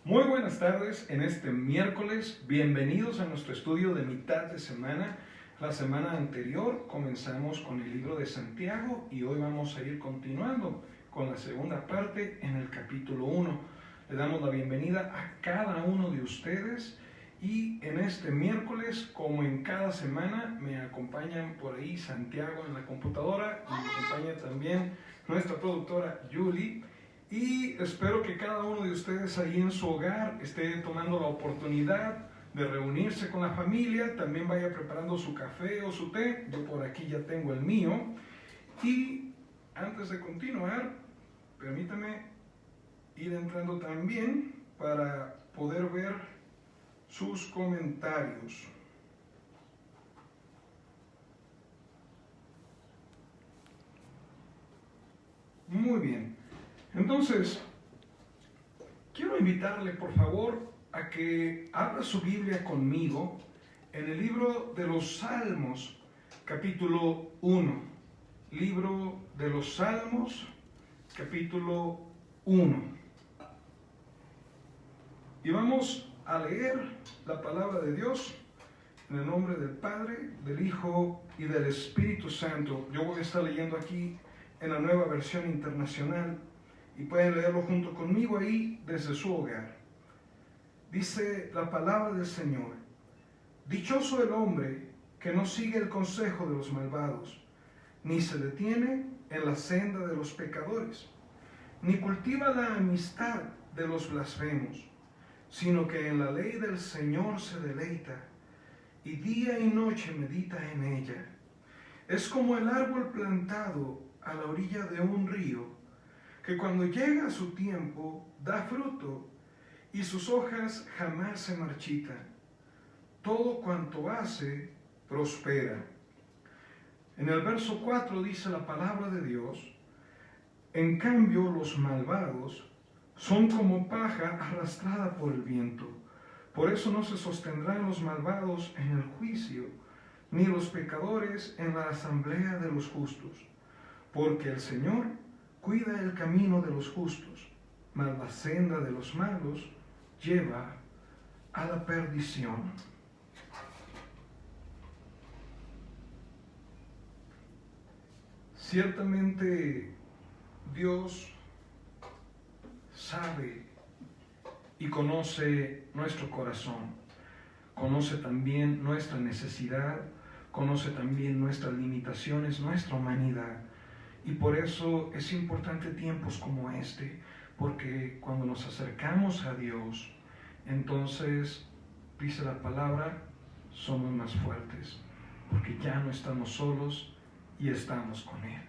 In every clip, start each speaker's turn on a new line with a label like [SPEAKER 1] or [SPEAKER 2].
[SPEAKER 1] Muy buenas tardes en este miércoles. Bienvenidos a nuestro estudio de mitad de semana. La semana anterior comenzamos con el libro de Santiago y hoy vamos a ir continuando con la segunda parte en el capítulo 1. Le damos la bienvenida a cada uno de ustedes y en este miércoles, como en cada semana, me acompañan por ahí Santiago en la computadora y me acompaña también nuestra productora Julie. Y espero que cada uno de ustedes ahí en su hogar esté tomando la oportunidad de reunirse con la familia, también vaya preparando su café o su té, yo por aquí ya tengo el mío. Y antes de continuar, permítame ir entrando también para poder ver sus comentarios. Muy bien. Entonces, quiero invitarle, por favor, a que abra su Biblia conmigo en el libro de los Salmos, capítulo 1. Libro de los Salmos, capítulo 1. Y vamos a leer la palabra de Dios en el nombre del Padre, del Hijo y del Espíritu Santo. Yo voy a estar leyendo aquí en la Nueva Versión Internacional. Y pueden leerlo junto conmigo ahí desde su hogar. Dice la palabra del Señor: dichoso el hombre que no sigue el consejo de los malvados, ni se detiene en la senda de los pecadores, ni cultiva la amistad de los blasfemos, sino que en la ley del Señor se deleita, y día y noche medita en ella. Es como el árbol plantado a la orilla de un río, que cuando llega su tiempo da fruto y sus hojas jamás se marchitan. Todo cuanto hace prospera. En el verso 4 dice la palabra de Dios: en cambio los malvados son como paja arrastrada por el viento. Por eso no se sostendrán los malvados en el juicio, ni los pecadores en la asamblea de los justos. Porque el Señor cuida el camino de los justos, mas la senda de los malos lleva a la perdición. Ciertamente Dios sabe y conoce nuestro corazón, conoce también nuestra necesidad, conoce también nuestras limitaciones, nuestra humanidad. Y por eso es importante tiempos como este, porque cuando nos acercamos a Dios, entonces, dice la palabra, somos más fuertes, porque ya no estamos solos y estamos con Él.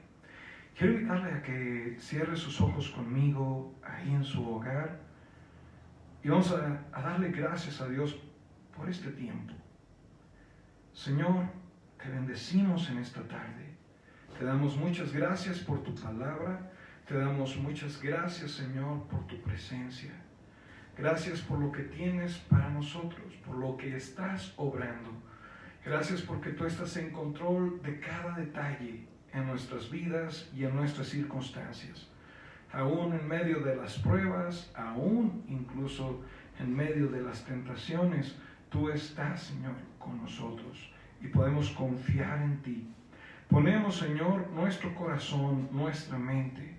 [SPEAKER 1] Quiero invitarle a que cierre sus ojos conmigo ahí en su hogar y vamos a darle gracias a Dios por este tiempo. Señor, te bendecimos en esta tarde. Te damos muchas gracias por tu palabra, te damos muchas gracias, Señor, por tu presencia. Gracias por lo que tienes para nosotros, por lo que estás obrando. Gracias porque tú estás en control de cada detalle en nuestras vidas y en nuestras circunstancias. Aún en medio de las pruebas, aún incluso en medio de las tentaciones, tú estás, Señor, con nosotros y podemos confiar en ti. Ponemos, Señor, nuestro corazón, nuestra mente,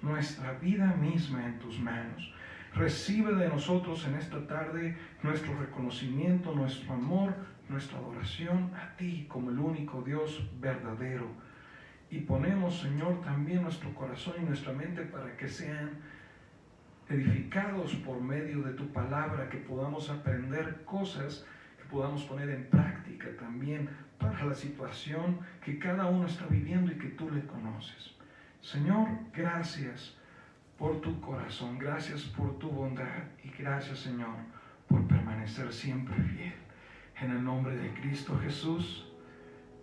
[SPEAKER 1] nuestra vida misma en tus manos. Recibe de nosotros en esta tarde nuestro reconocimiento, nuestro amor, nuestra adoración a ti como el único Dios verdadero. Y ponemos, Señor, también nuestro corazón y nuestra mente para que sean edificados por medio de tu palabra, que podamos aprender cosas, que podamos poner en práctica también para la situación que cada uno está viviendo y que tú le conoces. Señor, gracias por tu corazón, gracias por tu bondad y gracias, Señor, por permanecer siempre fiel. En el nombre de Cristo Jesús.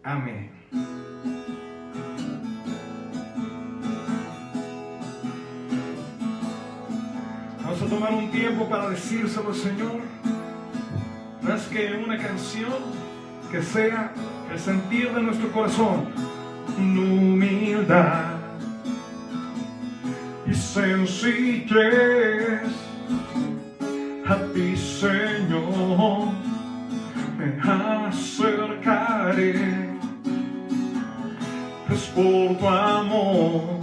[SPEAKER 1] Amén. Vamos a tomar un tiempo para decírselo al Señor, más que una canción, que sea el sentir de nuestro corazón, humildad y sencillez. a ti, Señor, me acercaré. Es por tu amor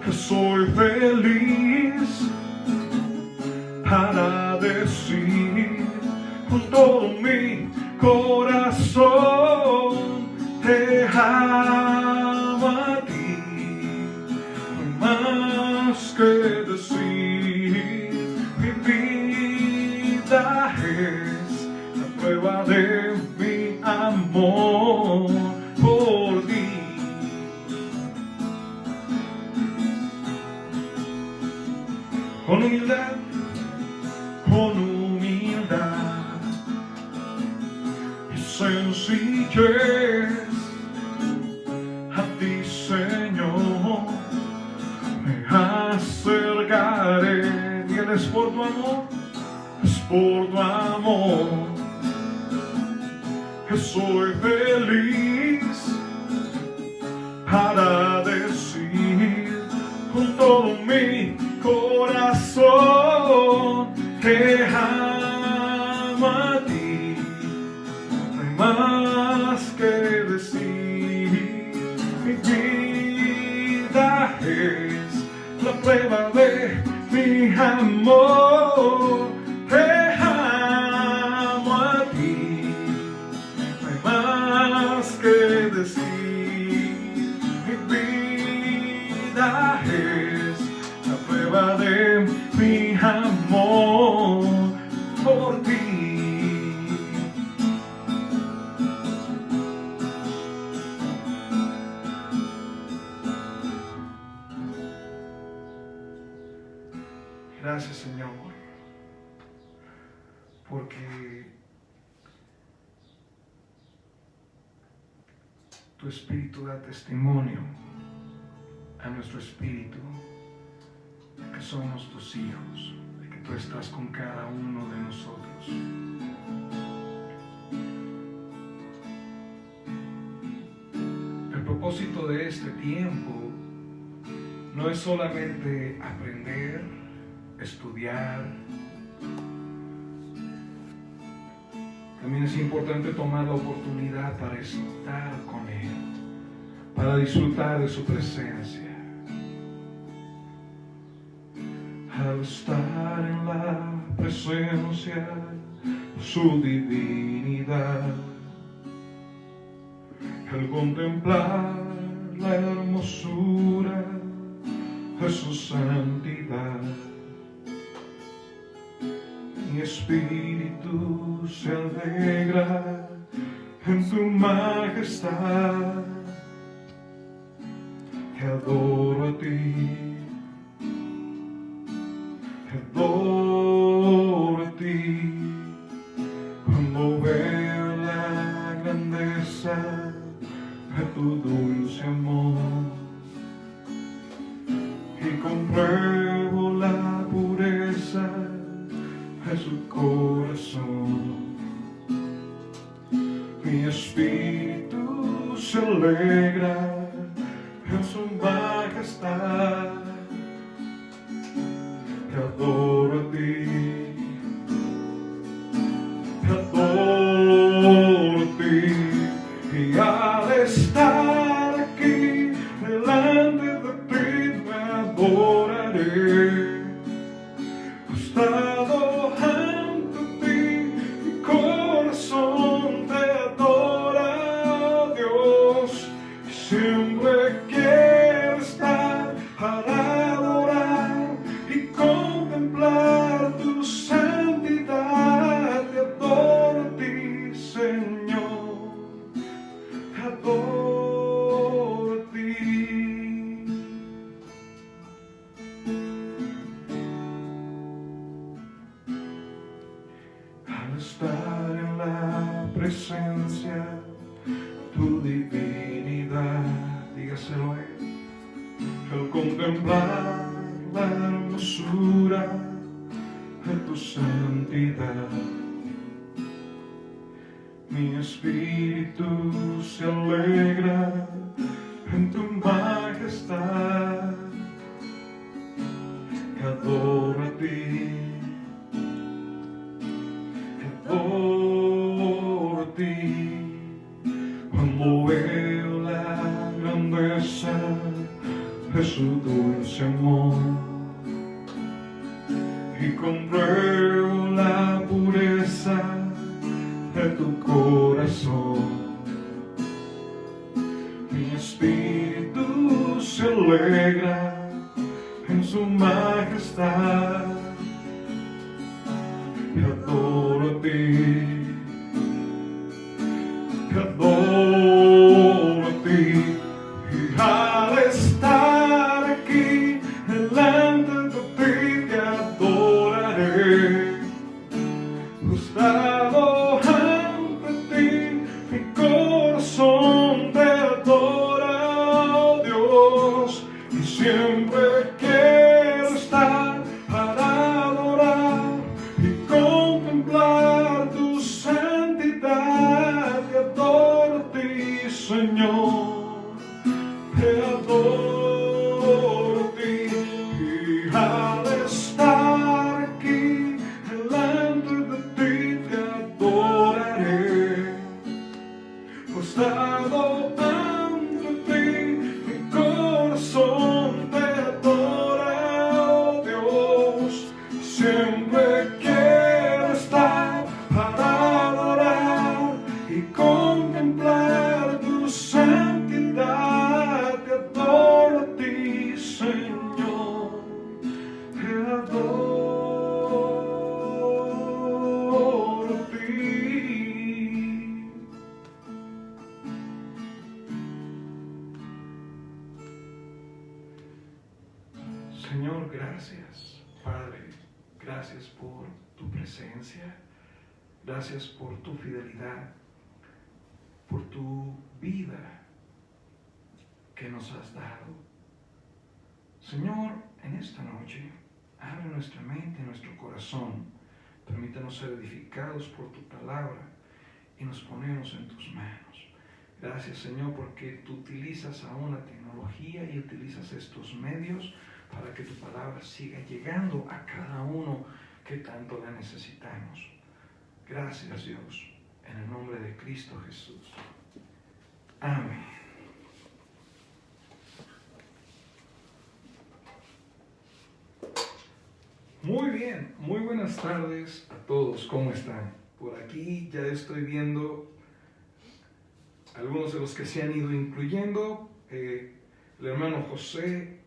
[SPEAKER 1] que soy feliz, para decir con todo mi corazón: te amo a ti. No hay más que decir, mi vida es la prueba de mi amor por ti. Con humildad y sencillez, a ti, Señor, me acercaré. Y Él es por tu amor, es por tu amor que soy feliz, para decir con todo mi corazón: te amo a ti. No hay más que decir, mi vida es la prueba de mi amor. Te amo a ti. No hay más que decir, mi vida es la prueba de mi amor por ti. Gracias, Señor, porque tu Espíritu da testimonio a nuestro espíritu de que somos tus hijos, de que tú estás con cada uno de nosotros. El propósito de este tiempo no es solamente aprender, estudiar. También es importante tomar la oportunidad para estar con Él, para disfrutar de su presencia. Al estar en la presencia de su divinidad, al contemplar la hermosura de su santidad, mi espíritu se alegra en tu majestad. Te adoro a ti, te adoro a ti. Cuando veo la grandeza de tu dulce amor y compruebo la pureza de su corazón, mi espíritu se alegra en su majestad. Te adoro a ti, te adoro a ti. Y al estar aquí delante de ti me adoraré. Acostado ante ti, mi corazón te adora, Dios. Y siempre quiero estar para adorar y contemplar tu santidad. Te adoro a ti, Señor, te adoro a ti. Al estar en la presencia tu divinidad, dígaselo a Él. Al contemplar la hermosura de tu santidad, mi espíritu se alegra en tu majestad. Te adoro a ti, de su dulce amor y compruebo la pureza de tu corazón. Mi espíritu se alegra en su majestad. Te adoro a ti, te adoro a ti, y al estar aquí delante de ti te adoraré. Postrado ante ti, mi corazón te adora, oh Dios, y siempre quiero estar para adorar y contemplar tu santidad. Te adoro a ti, Señor, te adoro a ti, y al estar aquí delante de ti te adoraré. Postrado ante ti, mi corazón te adora, oh Dios. Siempre quiero estar para adorar y contemplar tu santidad. Te adoro a ti, Señor, te adoro a ti. Señor, gracias, Padre, gracias por tu presencia, gracias por tu fidelidad, por tu vida que nos has dado. Señor, en esta noche, abre nuestra mente y nuestro corazón, permítanos ser edificados por tu palabra y nos ponemos en tus manos. Gracias, Señor, porque tú utilizas aún la tecnología y utilizas estos medios para que tu palabra siga llegando a cada uno que tanto la necesitamos. Gracias, Dios, en el nombre de Cristo Jesús. Amén. Muy bien, muy buenas tardes a todos, ¿cómo están? Por aquí ya estoy viendo algunos de los que se han ido incluyendo. El hermano José,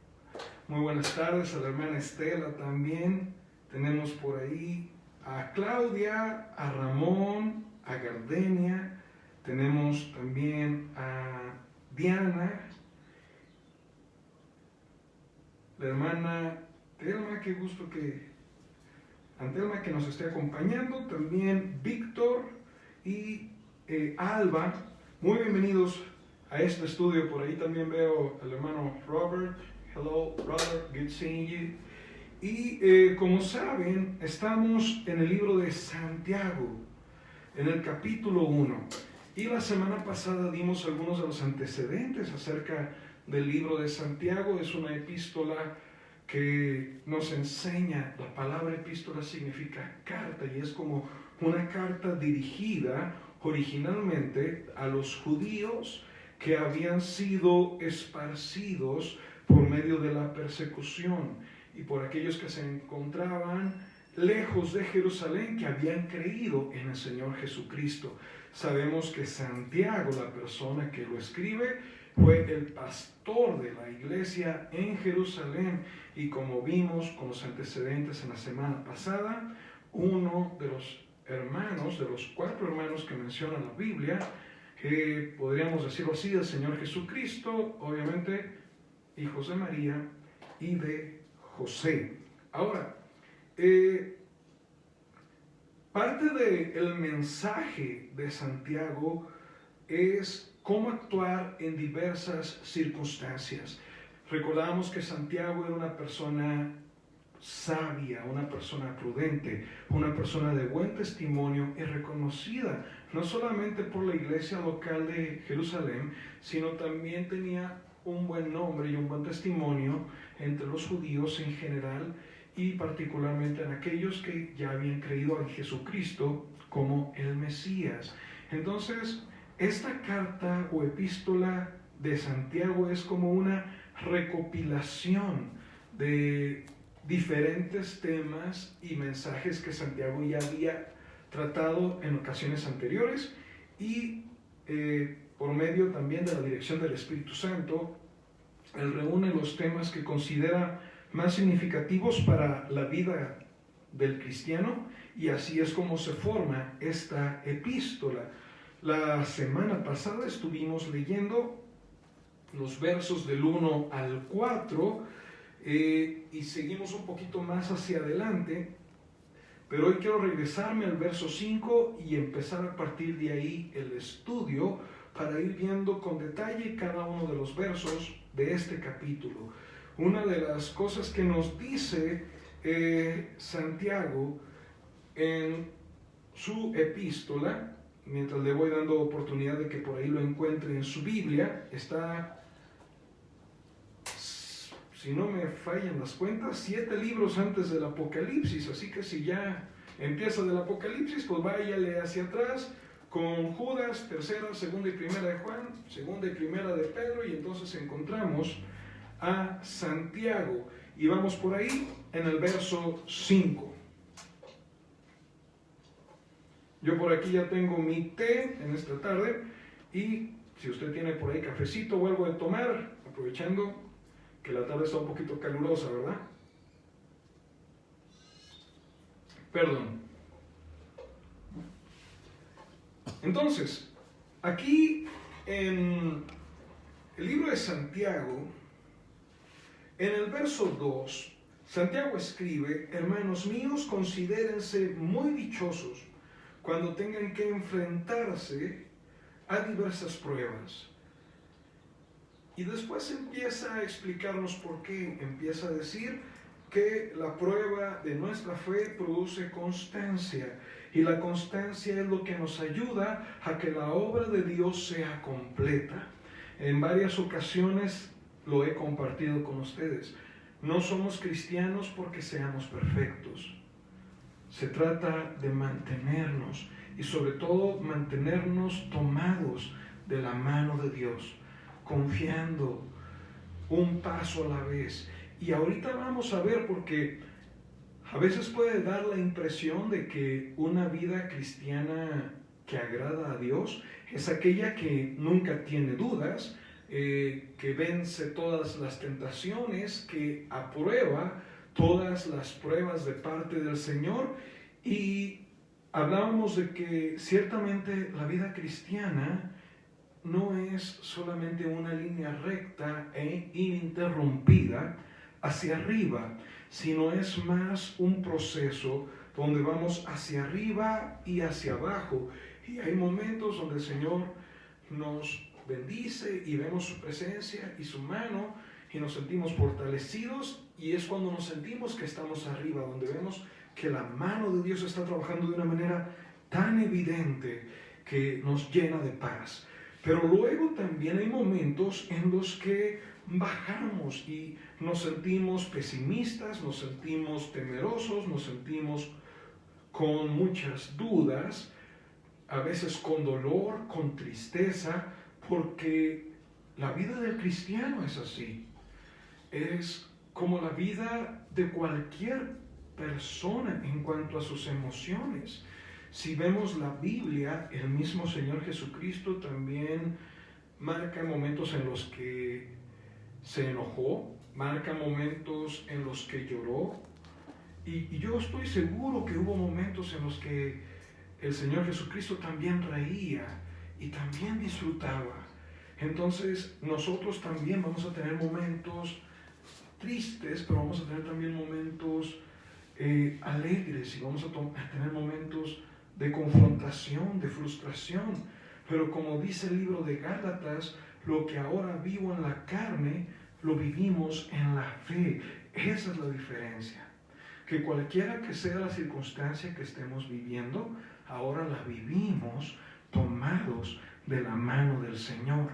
[SPEAKER 1] muy buenas tardes. A la hermana Estela también. Tenemos por ahí a Claudia, a Ramón, a Gardenia. Tenemos también a Diana, la hermana Telma, qué gusto que Antelma que nos esté acompañando. También Víctor y Alba. Muy bienvenidos a este estudio. Por ahí también veo al hermano Robert. Hello, brother, good seeing you. Y como saben, estamos en el libro de Santiago, en el capítulo 1. Y la semana pasada dimos algunos de los antecedentes acerca del libro de Santiago. Es una epístola que nos enseña, la palabra epístola significa carta, y es como una carta dirigida originalmente a los judíos que habían sido esparcidos por medio de la persecución y por aquellos que se encontraban lejos de Jerusalén, que habían creído en el Señor Jesucristo. Sabemos que Santiago, la persona que lo escribe, fue el pastor de la iglesia en Jerusalén, y como vimos con los antecedentes en la semana pasada, uno de los hermanos, de los 4 hermanos que menciona la Biblia, que podríamos decirlo así, del Señor Jesucristo, obviamente hijos de María y de José. Ahora, parte del mensaje de Santiago es cómo actuar en diversas circunstancias. Recordamos que Santiago era una persona sabia, una persona prudente, una persona de buen testimonio y reconocida no solamente por la iglesia local de Jerusalén, sino también tenía un buen nombre y un buen testimonio entre los judíos en general, y particularmente en aquellos que ya habían creído en Jesucristo como el Mesías. Entonces, esta carta o epístola de Santiago es como una recopilación de diferentes temas y mensajes que Santiago ya había tratado en ocasiones anteriores y por medio también de la dirección del Espíritu Santo, él reúne los temas que considera más significativos para la vida del cristiano y así es como se forma esta epístola. La semana pasada estuvimos leyendo los versos del 1 al 4 y seguimos un poquito más hacia adelante, pero hoy quiero regresarme al verso 5 y empezar a partir de ahí el estudio para ir viendo con detalle cada uno de los versos de este capítulo. Una de las cosas que nos dice Santiago en su epístola, mientras le voy dando oportunidad de que por ahí lo encuentre en su Biblia, está, si no me fallan las cuentas, 7 libros antes del Apocalipsis, así que si ya empieza del Apocalipsis, pues váyale hacia atrás con Judas, tercera, segunda y primera de Juan, segunda y primera de Pedro, y entonces encontramos a Santiago, y vamos por ahí en el verso 5. Yo por aquí ya tengo mi té en esta tarde, y si usted tiene por ahí cafecito o algo de tomar, aprovechando que la tarde está un poquito calurosa, ¿verdad? Perdón. Entonces, aquí en el libro de Santiago, en el verso 2, Santiago escribe: hermanos míos, considérense muy dichosos cuando tengan que enfrentarse a diversas pruebas. Y después empieza a explicarnos por qué. Empieza a decir que la prueba de nuestra fe produce constancia. Y la constancia es lo que nos ayuda a que la obra de Dios sea completa. En varias ocasiones lo he compartido con ustedes. No somos cristianos porque seamos perfectos. Se trata de mantenernos y sobre todo mantenernos tomados de la mano de Dios, confiando un paso a la vez. Y ahorita vamos a ver, porque a veces puede dar la impresión de que una vida cristiana que agrada a Dios es aquella que nunca tiene dudas, que vence todas las tentaciones, que aprueba todas las pruebas de parte del Señor. Y hablábamos de que ciertamente la vida cristiana no es solamente una línea recta e ininterrumpida hacia arriba, sino es más un proceso donde vamos hacia arriba y hacia abajo. Y hay momentos donde el Señor nos bendice y vemos su presencia y su mano y nos sentimos fortalecidos, y es cuando nos sentimos que estamos arriba, donde vemos que la mano de Dios está trabajando de una manera tan evidente que nos llena de paz. Pero luego también hay momentos en los que bajamos y nos sentimos pesimistas, nos sentimos temerosos, nos sentimos con muchas dudas, a veces con dolor, con tristeza, porque la vida del cristiano es así. Es como la vida de cualquier persona en cuanto a sus emociones. Si vemos la Biblia, el mismo Señor Jesucristo también marca momentos en los que se enojó, marca momentos en los que lloró, y yo estoy seguro que hubo momentos en los que el Señor Jesucristo también reía y también disfrutaba. Entonces nosotros también vamos a tener momentos tristes, pero vamos a tener también momentos alegres, y vamos a tener momentos de confrontación, de frustración. Pero como dice el libro de Gálatas, lo que ahora vivo en la carne, lo vivimos en la fe. Esa es la diferencia. Que cualquiera que sea la circunstancia que estemos viviendo, ahora la vivimos tomados de la mano del Señor.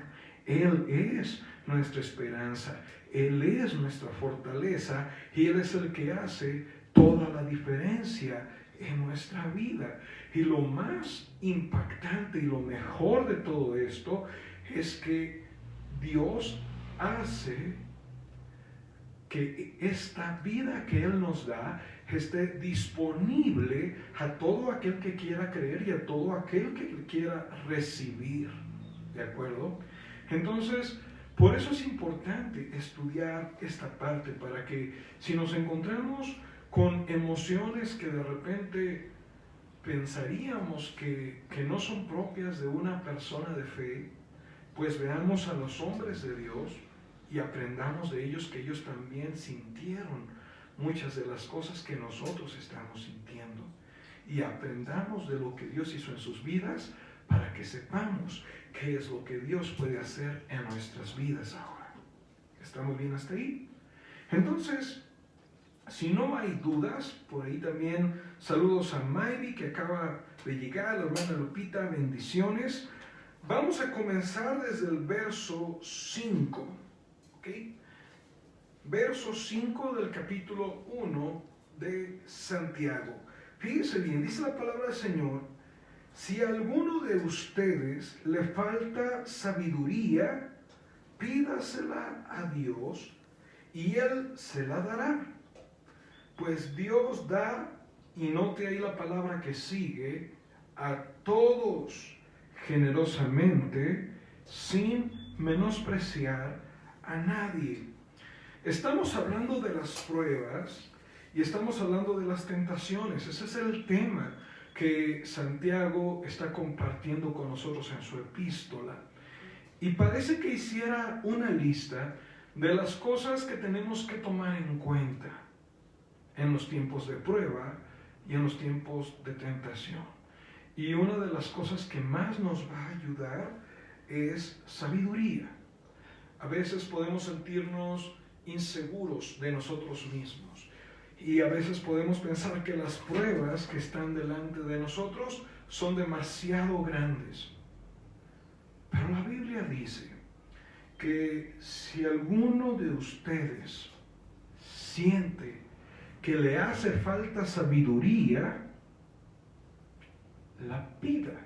[SPEAKER 1] Él es nuestra esperanza, Él es nuestra fortaleza, y Él es el que hace toda la diferencia en nuestra vida. Y lo más impactante y lo mejor de todo esto es que Dios hace que esta vida que Él nos da esté disponible a todo aquel que quiera creer y a todo aquel que quiera recibir. ¿De acuerdo? Entonces, por eso es importante estudiar esta parte, para que si nos encontramos con emociones que de repente pensaríamos que no son propias de una persona de fe, pues veamos a los hombres de Dios y aprendamos de ellos que ellos también sintieron muchas de las cosas que nosotros estamos sintiendo, y aprendamos de lo que Dios hizo en sus vidas, para que sepamos qué es lo que Dios puede hacer en nuestras vidas ahora. ¿Estamos bien hasta ahí? Entonces, si no hay dudas, por ahí también saludos a Maybe, que acaba de llegar, la hermana Lupita, bendiciones. Vamos a comenzar desde el verso 5, ¿ok? Verso 5 del capítulo 1 de Santiago. Fíjense bien, dice la palabra del Señor: si a alguno de ustedes le falta sabiduría, pídasela a Dios y Él se la dará. Pues Dios da, y note ahí la palabra que sigue, a todos generosamente, sin menospreciar a nadie. Estamos hablando de las pruebas y estamos hablando de las tentaciones. Ese es el tema que Santiago está compartiendo con nosotros en su epístola. Y parece que hiciera una lista de las cosas que tenemos que tomar en cuenta en los tiempos de prueba y en los tiempos de tentación. Y una de las cosas que más nos va a ayudar es sabiduría. A veces podemos sentirnos inseguros de nosotros mismos, y a veces podemos pensar que las pruebas que están delante de nosotros son demasiado grandes. Pero la Biblia dice que si alguno de ustedes siente que le hace falta sabiduría, la pida.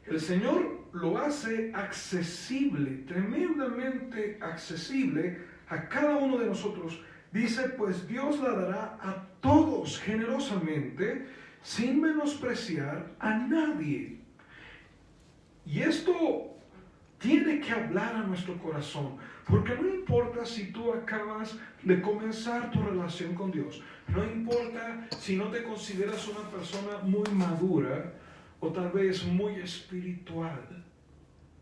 [SPEAKER 1] El Señor lo hace accesible, tremendamente accesible a cada uno de nosotros. Dice, pues Dios la dará a todos generosamente, sin menospreciar a nadie. Y esto tiene que hablar a nuestro corazón, porque no importa si tú acabas de comenzar tu relación con Dios, no importa si no te consideras una persona muy madura o tal vez muy espiritual.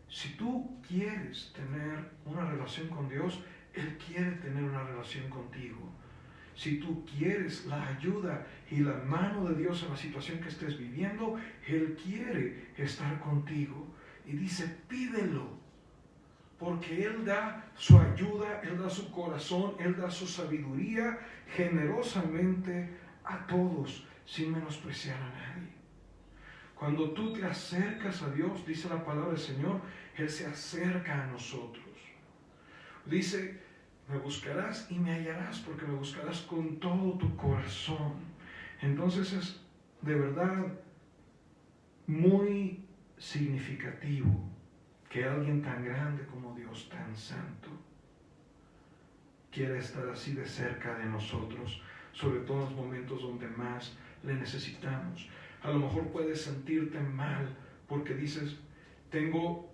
[SPEAKER 1] Si tú quieres tener una relación con Dios, Él quiere tener una relación contigo. Si tú quieres la ayuda y la mano de Dios en la situación que estés viviendo, Él quiere estar contigo. Y dice, pídelo, porque Él da su ayuda, Él da su corazón, Él da su sabiduría generosamente a todos, sin menospreciar a nadie. Cuando tú te acercas a Dios, dice la palabra del Señor, Él se acerca a nosotros. Dice, me buscarás y me hallarás, porque me buscarás con todo tu corazón. Entonces es de verdad muy significativo que alguien tan grande como Dios, tan santo, quiera estar así de cerca de nosotros, sobre todo en los momentos donde más le necesitamos. A lo mejor puedes sentirte mal porque dices, tengo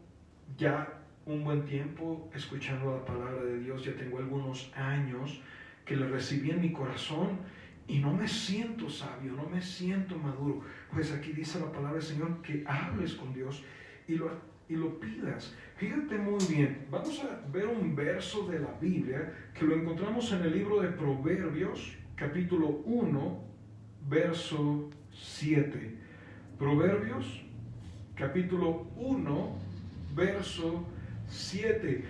[SPEAKER 1] ya un buen tiempo escuchando la palabra de Dios, ya tengo algunos años que le recibí en mi corazón y no me siento sabio, no me siento maduro. Pues aquí dice la palabra del Señor que hables con Dios y lo pidas. Fíjate muy bien, vamos a ver un verso de la Biblia que lo encontramos en el libro de Proverbios, capítulo 1, verso 7. Proverbios, capítulo 1, verso 7.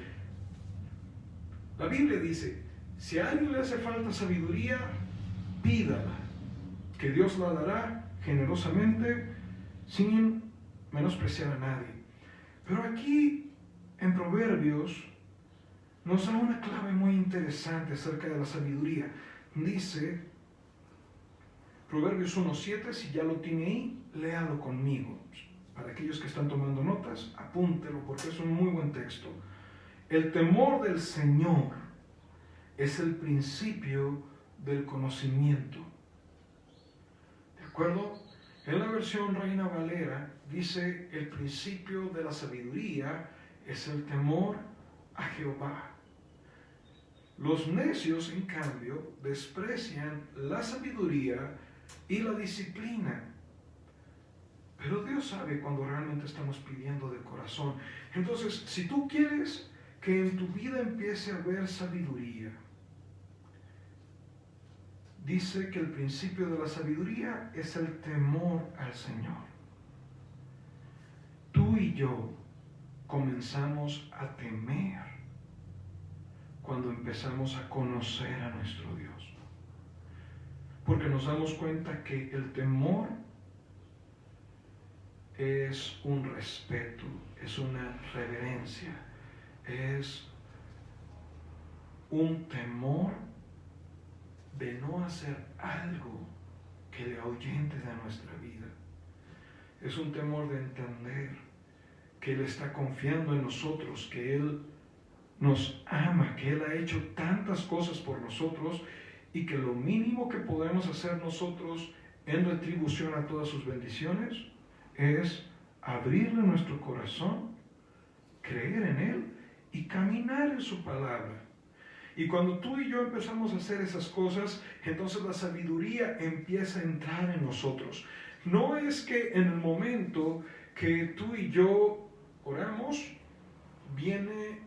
[SPEAKER 1] La Biblia dice, si a alguien le hace falta sabiduría, pídala, que Dios la dará generosamente, sin menospreciar a nadie. Pero aquí, en Proverbios, nos da una clave muy interesante acerca de la sabiduría. Dice, Proverbios 1:7, si ya lo tiene ahí, léalo conmigo. Para aquellos que están tomando notas, apúntelo porque es un muy buen texto. El temor del Señor es el principio del conocimiento. ¿De acuerdo? En la versión Reina Valera dice: el principio de la sabiduría es el temor a Jehová. Los necios, en cambio, desprecian la sabiduría y la disciplina. Pero Dios sabe cuando realmente estamos pidiendo de corazón. Entonces, si tú quieres que en tu vida empiece a haber sabiduría, dice que el principio de la sabiduría es el temor al Señor. Tú y yo comenzamos a temer cuando empezamos a conocer a nuestro Dios. Porque nos damos cuenta que el temor es un respeto, es una reverencia, es un temor de no hacer algo que le ahuyente de nuestra vida. Es un temor de entender que Él está confiando en nosotros, que Él nos ama, que Él ha hecho tantas cosas por nosotros y que lo mínimo que podemos hacer nosotros en retribución a todas sus bendiciones es abrirle nuestro corazón, creer en Él y caminar en su palabra. Y cuando tú y yo empezamos a hacer esas cosas, entonces la sabiduría empieza a entrar en nosotros. No es que en el momento que tú y yo oramos, viene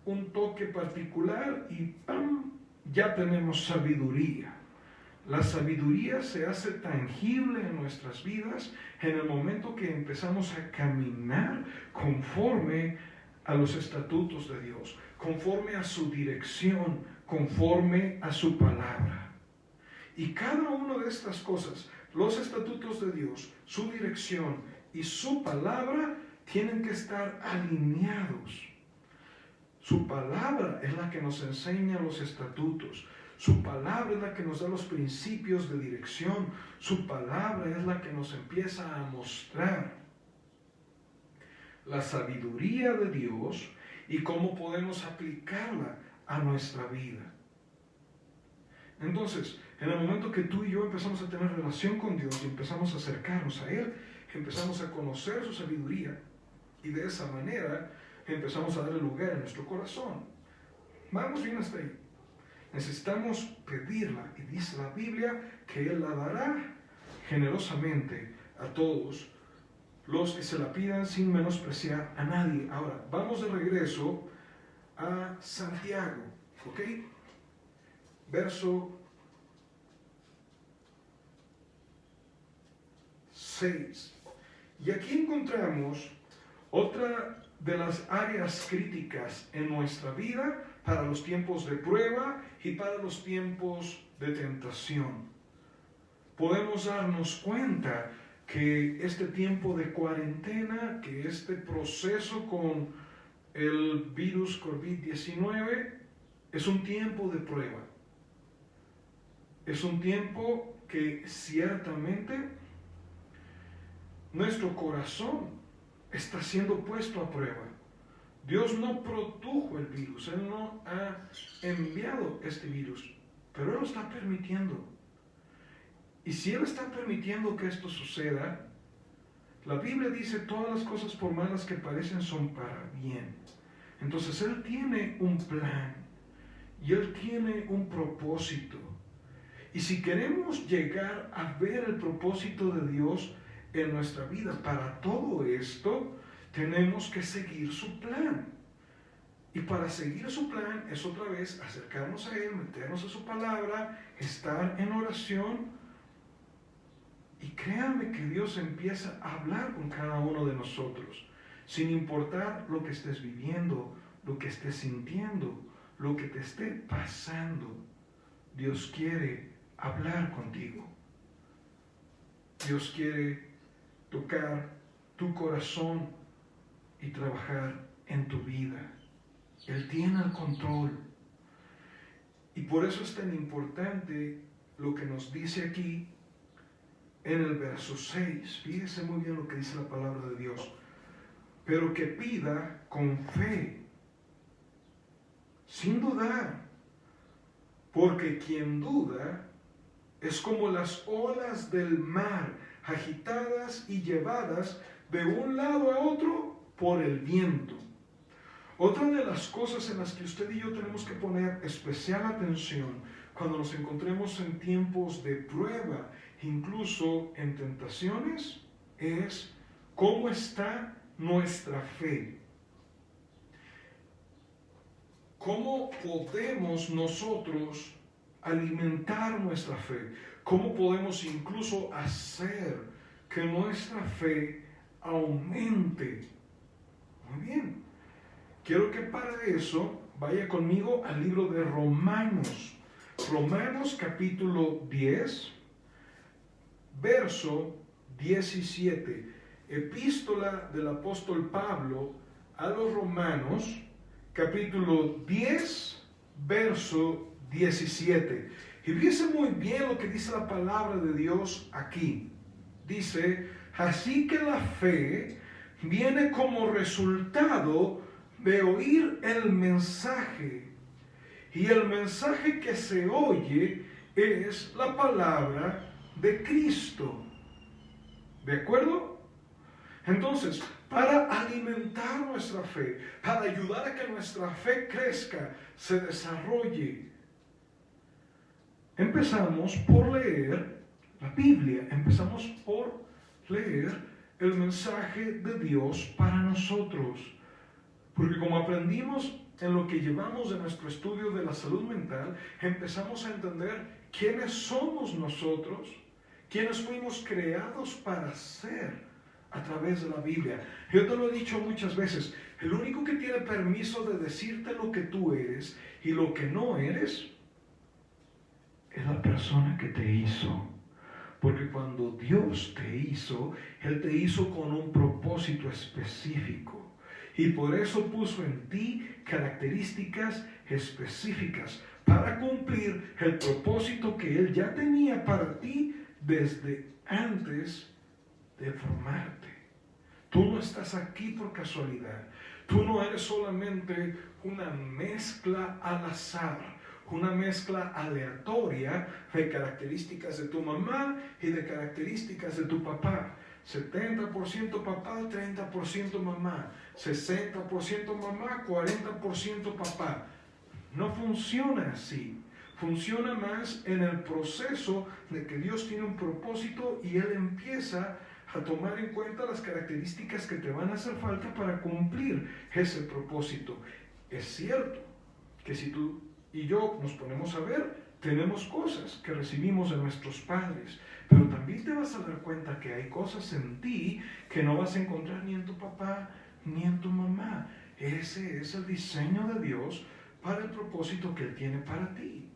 [SPEAKER 1] un toque particular y ¡pam!, ya tenemos sabiduría. La sabiduría se hace tangible en nuestras vidas en el momento que empezamos a caminar conforme a los estatutos de Dios, conforme a su dirección, conforme a su palabra. Y cada una de estas cosas, los estatutos de Dios, su dirección y su palabra, tienen que estar alineados. Su palabra es la que nos enseña los estatutos. Su palabra es la que nos da los principios de dirección. Su palabra es la que nos empieza a mostrar la sabiduría de Dios y cómo podemos aplicarla a nuestra vida. Entonces, en el momento que tú y yo empezamos a tener relación con Dios y empezamos a acercarnos a Él, empezamos a conocer su sabiduría y de esa manera empezamos a darle lugar en nuestro corazón. Vamos bien hasta ahí. Necesitamos pedirla y dice la Biblia que Él la dará generosamente a todos los que se la pidan sin menospreciar a nadie. Ahora, vamos de regreso a Santiago, ¿ok? Verso 6. Y aquí encontramos otra de las áreas críticas en nuestra vida para los tiempos de prueba y para los tiempos de tentación. Podemos darnos cuenta que este tiempo de cuarentena, que este proceso con el virus COVID-19 es un tiempo de prueba. Es un tiempo que ciertamente nuestro corazón está siendo puesto a prueba. Dios no produjo el virus, Él no ha enviado este virus, pero Él lo está permitiendo. Y si Él está permitiendo que esto suceda, la Biblia dice todas las cosas por malas que parecen son para bien. Entonces Él tiene un plan y Él tiene un propósito. Y si queremos llegar a ver el propósito de Dios en nuestra vida para todo esto, tenemos que seguir su plan. Y para seguir su plan es otra vez acercarnos a Él, meternos a su palabra, estar en oración. Y créanme que Dios empieza a hablar con cada uno de nosotros, sin importar lo que estés viviendo, lo que estés sintiendo, lo que te esté pasando. Dios quiere hablar contigo. Dios quiere tocar tu corazón y trabajar en tu vida. Él tiene el control. Y por eso es tan importante lo que nos dice aquí en el verso 6. Fíjese muy bien lo que dice la palabra de Dios. Pero que pida con fe, sin dudar, porque quien duda es como las olas del mar, agitadas y llevadas de un lado a otro por el viento. Otra de las cosas en las que usted y yo tenemos que poner especial atención cuando nos encontremos en tiempos de prueba, incluso en tentaciones, es cómo está nuestra fe. ¿Cómo podemos nosotros alimentar nuestra fe? ¿Cómo podemos incluso hacer que nuestra fe aumente? Muy bien. Quiero que para eso vaya conmigo al libro de Romanos. Romanos capítulo 10, verso 17. Epístola del apóstol Pablo a los Romanos, capítulo 10, verso 17. Y fíjese muy bien lo que dice la palabra de Dios aquí. Dice, así que la fe viene como resultado de oír el mensaje. Y el mensaje que se oye es la palabra de Cristo. ¿De acuerdo? Entonces, para alimentar nuestra fe, para ayudar a que nuestra fe crezca, se desarrolle, empezamos por leer la Biblia, empezamos por leer el mensaje de Dios para nosotros. Porque como aprendimos en lo que llevamos de nuestro estudio de la salud mental, empezamos a entender quiénes somos nosotros, quiénes fuimos creados para ser a través de la Biblia. Yo te lo he dicho muchas veces, el único que tiene permiso de decirte lo que tú eres y lo que no eres es la persona que te hizo. Porque cuando Dios te hizo, Él te hizo con un propósito específico. Y por eso puso en ti características específicas para cumplir el propósito que Él ya tenía para ti desde antes de formarte. Tú no estás aquí por casualidad. Tú no eres solamente una mezcla al azar, una mezcla aleatoria de características de tu mamá y de características de tu papá. 70% papá, 30% mamá, 60% mamá, 40% papá. No funciona así. Funciona más en el proceso de que Dios tiene un propósito y Él empieza a tomar en cuenta las características que te van a hacer falta para cumplir ese propósito. Es cierto que si tú y yo nos ponemos a ver, tenemos cosas que recibimos de nuestros padres, pero también te vas a dar cuenta que hay cosas en ti que no vas a encontrar ni en tu papá ni en tu mamá. Ese es el diseño de Dios para el propósito que Él tiene para ti.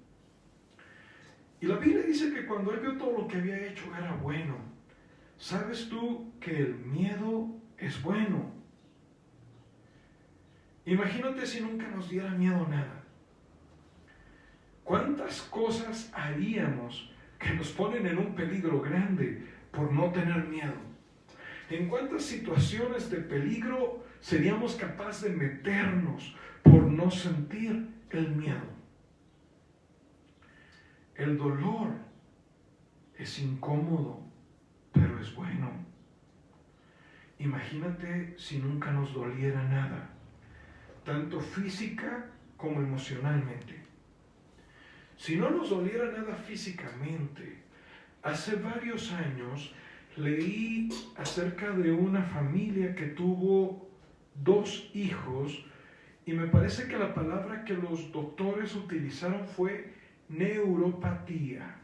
[SPEAKER 1] Y la Biblia dice que cuando Él vio todo lo que había hecho era bueno. ¿Sabes tú que el miedo es bueno? Imagínate si nunca nos diera miedo nada. ¿Cuántas cosas haríamos que nos ponen en un peligro grande por no tener miedo? ¿En cuántas situaciones de peligro seríamos capaces de meternos por no sentir el miedo? El dolor es incómodo, pero es bueno. Imagínate si nunca nos doliera nada, tanto física como emocionalmente. Si no nos doliera nada físicamente, hace varios años leí acerca de una familia que tuvo 2 hijos y me parece que la palabra que los doctores utilizaron fue neuropatía,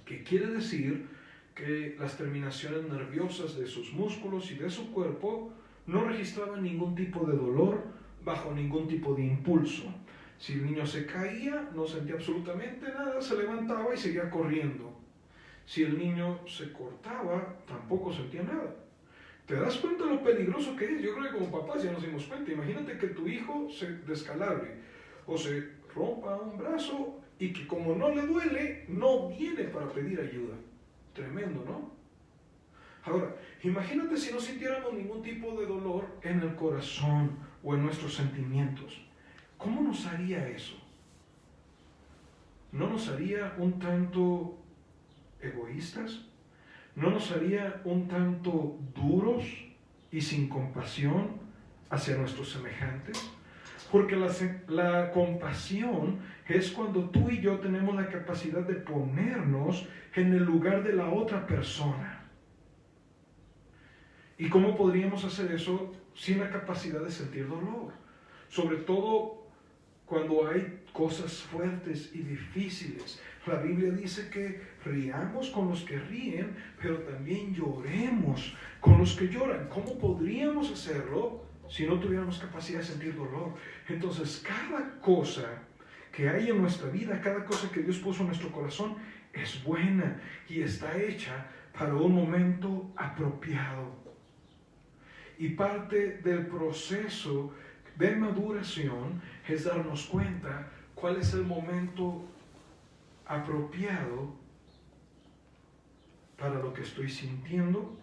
[SPEAKER 1] que quiere decir que las terminaciones nerviosas de sus músculos y de su cuerpo no registraban ningún tipo de dolor bajo ningún tipo de impulso. Si el niño se caía, no sentía absolutamente nada, se levantaba y seguía corriendo. Si el niño se cortaba, tampoco sentía nada. ¿Te das cuenta de lo peligroso que es? Yo creo que como papás ya nos dimos cuenta. Imagínate que tu hijo se descalabre o se rompa un brazo y que como no le duele, no viene para pedir ayuda. Tremendo, ¿no? Ahora, imagínate si no sintiéramos ningún tipo de dolor en el corazón o en nuestros sentimientos. ¿Cómo nos haría eso? ¿no nos haría un tanto egoístas? ¿No nos haría un tanto duros y sin compasión hacia nuestros semejantes? Porque la compasión es cuando tú y yo tenemos la capacidad de ponernos en el lugar de la otra persona. ¿Y cómo podríamos hacer eso sin la capacidad de sentir dolor? Sobre todo cuando hay cosas fuertes y difíciles. La Biblia dice que riamos con los que ríen, pero también lloremos con los que lloran. ¿Cómo podríamos hacerlo si no tuviéramos capacidad de sentir dolor? Entonces, cada cosa que hay en nuestra vida, cada cosa que Dios puso en nuestro corazón, es buena y está hecha para un momento apropiado. Y parte del proceso de maduración es darnos cuenta cuál es el momento apropiado para lo que estoy sintiendo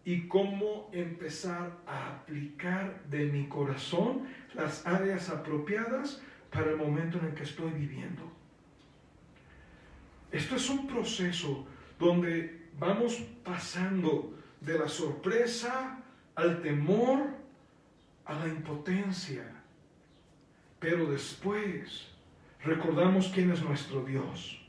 [SPEAKER 1] y cómo empezar a aplicar de mi corazón las áreas apropiadas para el momento en el que estoy viviendo. Esto es un proceso donde vamos pasando de la sorpresa al temor, a la impotencia, pero después recordamos quién es nuestro Dios.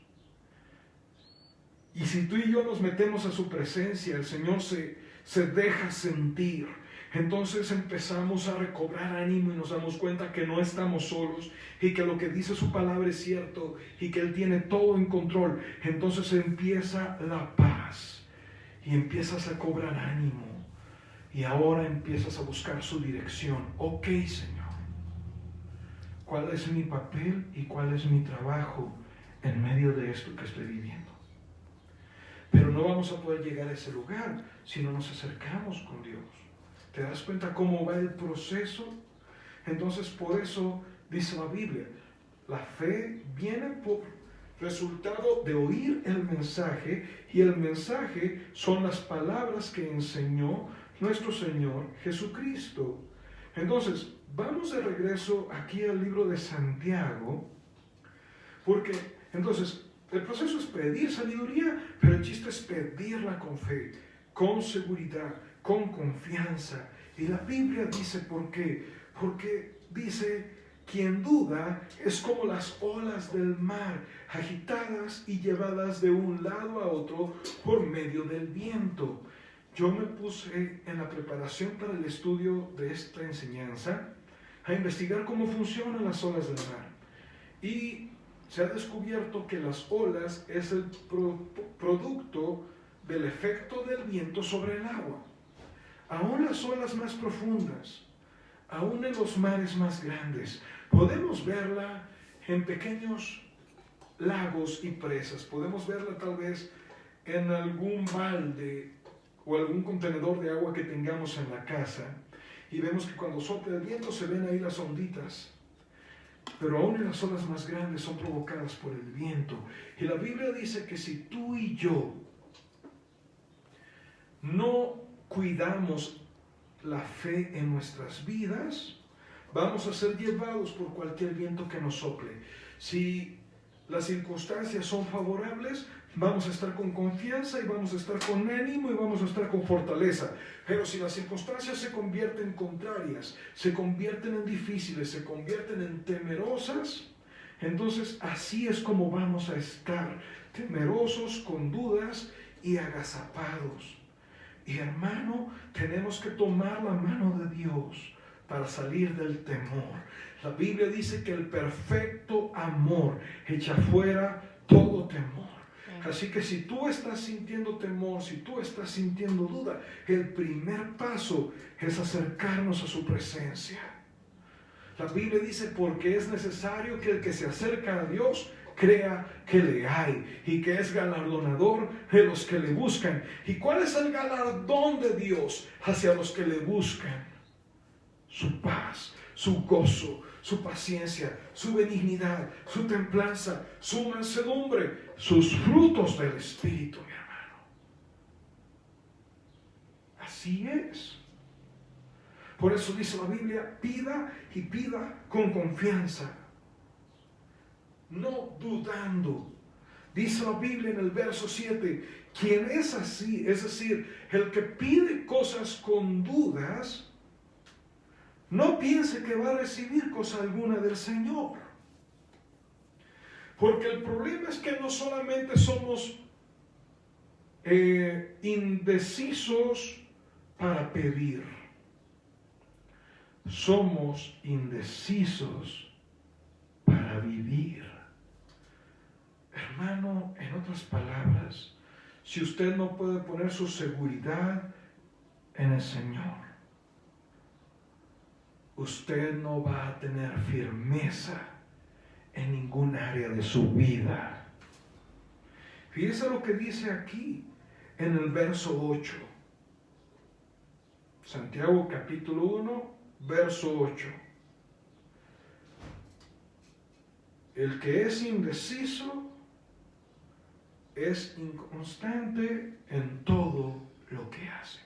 [SPEAKER 1] Y si tú y yo nos metemos a su presencia, el Señor se deja sentir. Entonces empezamos a recobrar ánimo y nos damos cuenta que no estamos solos y que lo que dice su palabra es cierto y que Él tiene todo en control. Entonces empieza la paz y empiezas a cobrar ánimo. Y ahora empiezas a buscar su dirección. Ok, Señor, ¿cuál es mi papel y cuál es mi trabajo en medio de esto que estoy viviendo? Pero no vamos a poder llegar a ese lugar si no nos acercamos con Dios. ¿Te das cuenta cómo va el proceso? Entonces, por eso dice la Biblia, la fe viene por resultado de oír el mensaje, y el mensaje son las palabras que enseñó nuestro Señor Jesucristo. Entonces, vamos de regreso aquí al libro de Santiago, porque entonces el proceso es pedir sabiduría, pero el chiste es pedirla con fe, con seguridad, con confianza. Y la Biblia dice por qué. Porque dice, quien duda es como las olas del mar, agitadas y llevadas de un lado a otro por medio del viento. Yo me puse en la preparación para el estudio de esta enseñanza a investigar cómo funcionan las olas del mar. Y se ha descubierto que las olas es el producto del efecto del viento sobre el agua. Aún las olas más profundas, aún en los mares más grandes, podemos verla en pequeños lagos y presas. Podemos verla tal vez en algún balde o algún contenedor de agua que tengamos en la casa, y vemos que cuando sopla el viento se ven ahí las onditas. Pero aún en las olas más grandes son provocadas por el viento. Y la Biblia dice que si tú y yo no cuidamos la fe en nuestras vidas, vamos a ser llevados por cualquier viento que nos sople. Si las circunstancias son favorables, vamos a estar con confianza y vamos a estar con ánimo y vamos a estar con fortaleza. Pero si las circunstancias se convierten contrarias, se convierten en difíciles, se convierten en temerosas, entonces así es como vamos a estar, temerosos, con dudas y agazapados. Y hermano, tenemos que tomar la mano de Dios para salir del temor. La Biblia dice que el perfecto amor echa fuera todo temor. Así que si tú estás sintiendo temor, si tú estás sintiendo duda, el primer paso es acercarnos a su presencia. La Biblia dice, porque es necesario que el que se acerca a Dios crea que le hay y que es galardonador de los que le buscan. ¿Y cuál es el galardón de Dios hacia los que le buscan? Su paz, su gozo, su paciencia, su benignidad, su templanza, su mansedumbre, sus frutos del Espíritu, mi hermano. Así es. Por eso dice la Biblia, pida y pida con confianza. no dudando. Dice la Biblia en el verso 7, quien es así, es decir, el que pide cosas con dudas, no piense que va a recibir cosa alguna del Señor. Porque el problema es que no solamente somos indecisos para pedir, somos indecisos para vivir. Hermano, en otras palabras, si usted no puede poner su seguridad en el Señor, usted no va a tener firmeza en ningún área de su vida. Fíjese lo que dice aquí en el verso 8. Santiago capítulo 1, verso 8. El que es indeciso es inconstante en todo lo que hace.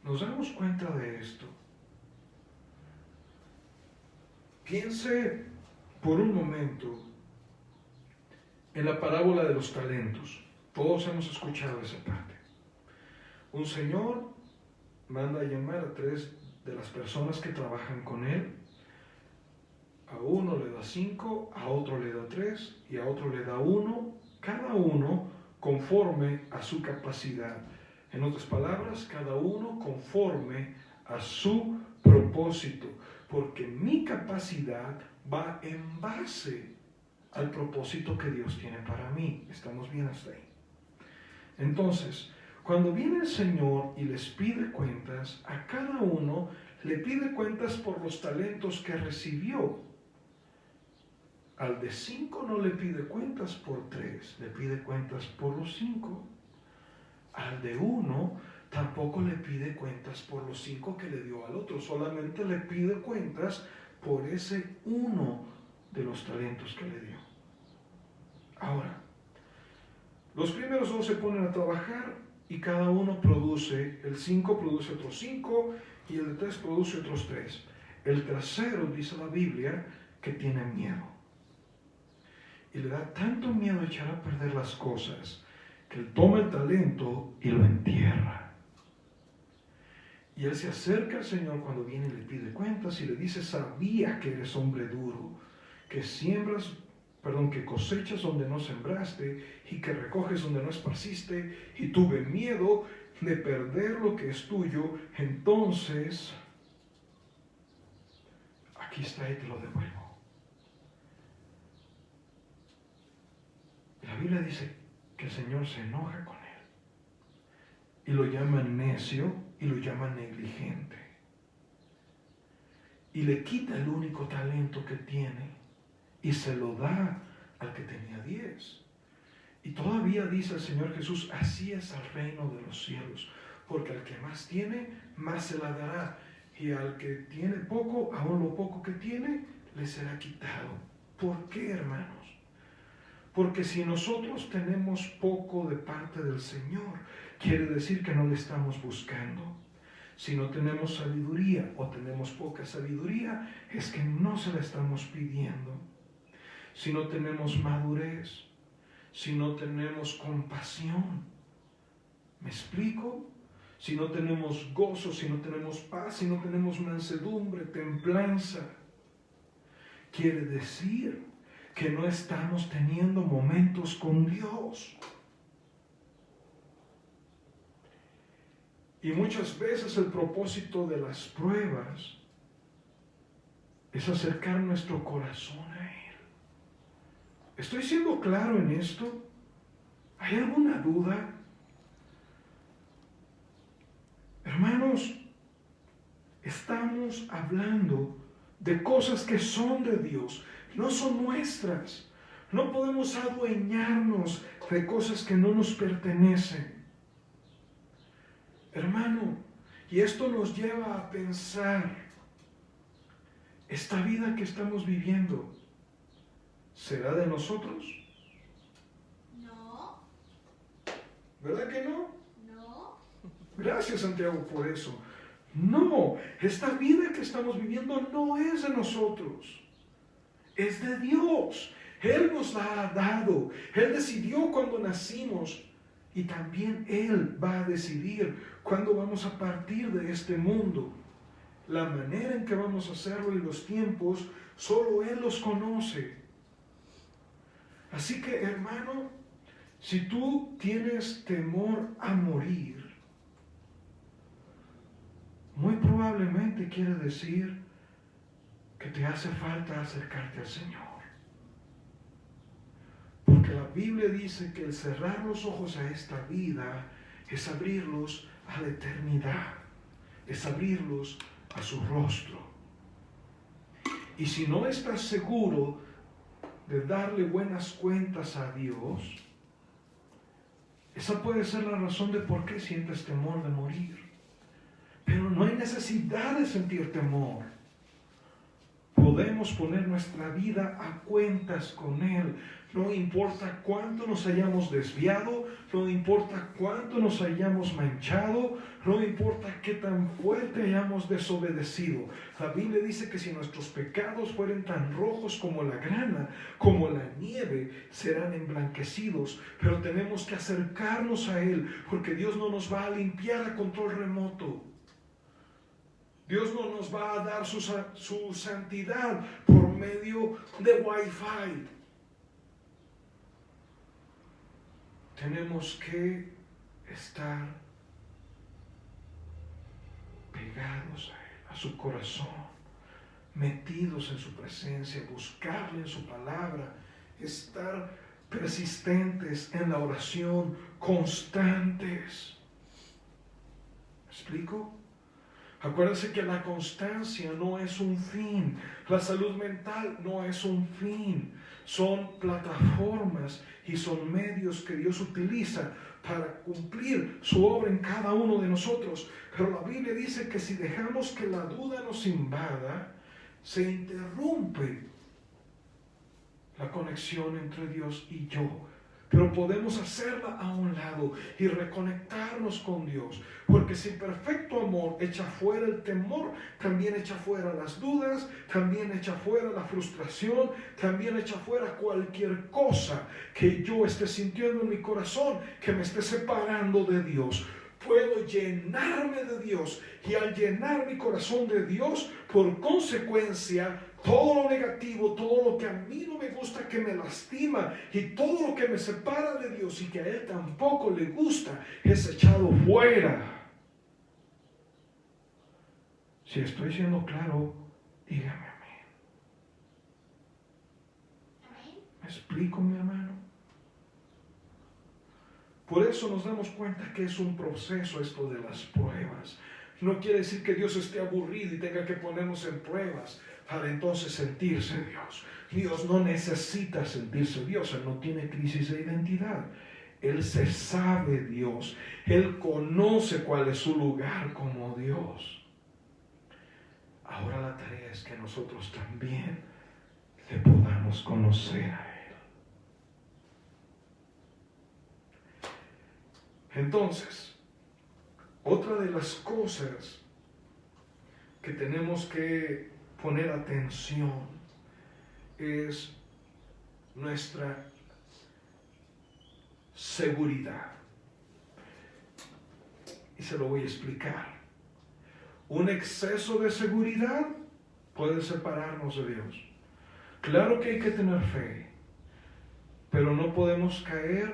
[SPEAKER 1] ¿Nos damos cuenta de esto? Piense por un momento en la parábola de los talentos. Todos hemos escuchado esa parte. Un señor manda a llamar a 3 de las personas que trabajan con él. A uno le da 5, a otro le da 3 y a otro le da 1, cada uno conforme a su capacidad. En otras palabras, cada uno conforme a su propósito, porque mi capacidad va en base al propósito que Dios tiene para mí. ¿Estamos bien hasta ahí? Entonces, cuando viene el Señor y les pide cuentas, a cada uno le pide cuentas por los talentos que recibió. Al de 5 no le pide cuentas por 3, le pide cuentas por los 5. Al de 1 tampoco le pide cuentas por los 5 que le dio al otro, solamente le pide cuentas por ese 1 de los talentos que le dio. Ahora, los primeros 2 se ponen a trabajar y cada uno produce, el 5 produce otros 5 y el de 3 produce otros 3. El tercero, dice la Biblia, que tiene miedo. Y le da tanto miedo echar a perder las cosas que él toma el talento y lo entierra. Y él se acerca al Señor cuando viene y le pide cuentas y le dice: sabía que eres hombre duro, que que cosechas donde no sembraste y que recoges donde no esparciste, y tuve miedo de perder lo que es tuyo, entonces aquí está y te lo devuelvo. La Biblia dice que el Señor se enoja con él y lo llama necio y lo llama negligente y le quita el único talento que tiene y se lo da al que tenía 10. Y todavía dice el Señor Jesús: así es el reino de los cielos, porque al que más tiene, más se la dará, y al que tiene poco, aún lo poco que tiene, le será quitado. ¿Por qué, hermanos? Porque si nosotros tenemos poco de parte del Señor, quiere decir que no le estamos buscando. Si no tenemos sabiduría o tenemos poca sabiduría, es que no se la estamos pidiendo. Si no tenemos madurez, si no tenemos compasión, ¿me explico? Si no tenemos gozo, si no tenemos paz, si no tenemos mansedumbre, templanza, quiere decir que no estamos teniendo momentos con Dios. Y muchas veces el propósito de las pruebas es acercar nuestro corazón a Él. ¿Estoy siendo claro en esto? ¿Hay alguna duda? Hermanos, estamos hablando de cosas que son de Dios, no son nuestras. No podemos adueñarnos de cosas que no nos pertenecen. Hermano, y esto nos lleva a pensar, ¿esta vida que estamos viviendo será de nosotros?
[SPEAKER 2] No.
[SPEAKER 1] ¿Verdad que no?
[SPEAKER 2] No.
[SPEAKER 1] Gracias, Santiago, por eso. No, esta vida que estamos viviendo no es de nosotros. es de Dios. Él nos la ha dado. Él decidió cuando nacimos y también Él va a decidir cuándo vamos a partir de este mundo. La manera en que vamos a hacerlo y los tiempos, solo Él los conoce. Así que, hermano, si tú tienes temor a morir, muy probablemente quiere decir que te hace falta acercarte al Señor. Porque la Biblia dice que el cerrar los ojos a esta vida es abrirlos a la eternidad, es abrirlos a su rostro. Y si no estás seguro de darle buenas cuentas a Dios, esa puede ser la razón de por qué sientes temor de morir. Pero no hay necesidad de sentir temor. Podemos poner nuestra vida a cuentas con Él. No importa cuánto nos hayamos desviado, no importa cuánto nos hayamos manchado, no importa qué tan fuerte hayamos desobedecido. La Biblia dice que si nuestros pecados fueren tan rojos como la grana, como la nieve, serán emblanquecidos. Pero tenemos que acercarnos a Él, porque Dios no nos va a limpiar a control remoto. Dios no nos va a dar su santidad por medio de Wi-Fi. Tenemos que estar pegados a Él, a su corazón, metidos en su presencia, buscarle en su palabra, estar persistentes en la oración, constantes. ¿Me explico? Acuérdense que la constancia no es un fin, la salud mental no es un fin, son plataformas y son medios que Dios utiliza para cumplir su obra en cada uno de nosotros. Pero la Biblia dice que si dejamos que la duda nos invada, se interrumpe la conexión entre Dios y yo. Pero podemos hacerla a un lado y reconectarnos con Dios. Porque si perfecto amor echa fuera el temor, también echa fuera las dudas, también echa fuera la frustración, también echa fuera cualquier cosa que yo esté sintiendo en mi corazón que me esté separando de Dios. Puedo llenarme de Dios y al llenar mi corazón de Dios, por consecuencia, todo lo negativo, todo lo que a mí no me gusta, que me lastima y todo lo que me separa de Dios y que a Él tampoco le gusta, es echado fuera. Si estoy siendo claro, dígame amén. ¿Me explico, mi hermano? Por eso nos damos cuenta que es un proceso esto de las pruebas. No quiere decir que Dios esté aburrido y tenga que ponernos en pruebas para entonces sentirse Dios. Dios no necesita sentirse Dios, Él no tiene crisis de identidad. Él se sabe Dios, Él conoce cuál es su lugar como Dios. Ahora la tarea es que nosotros también le podamos conocer a Él. Entonces, otra de las cosas que tenemos que poner atención es nuestra seguridad. Y se lo voy a explicar. Un exceso de seguridad puede separarnos de Dios. Claro que hay que tener fe, pero no podemos caer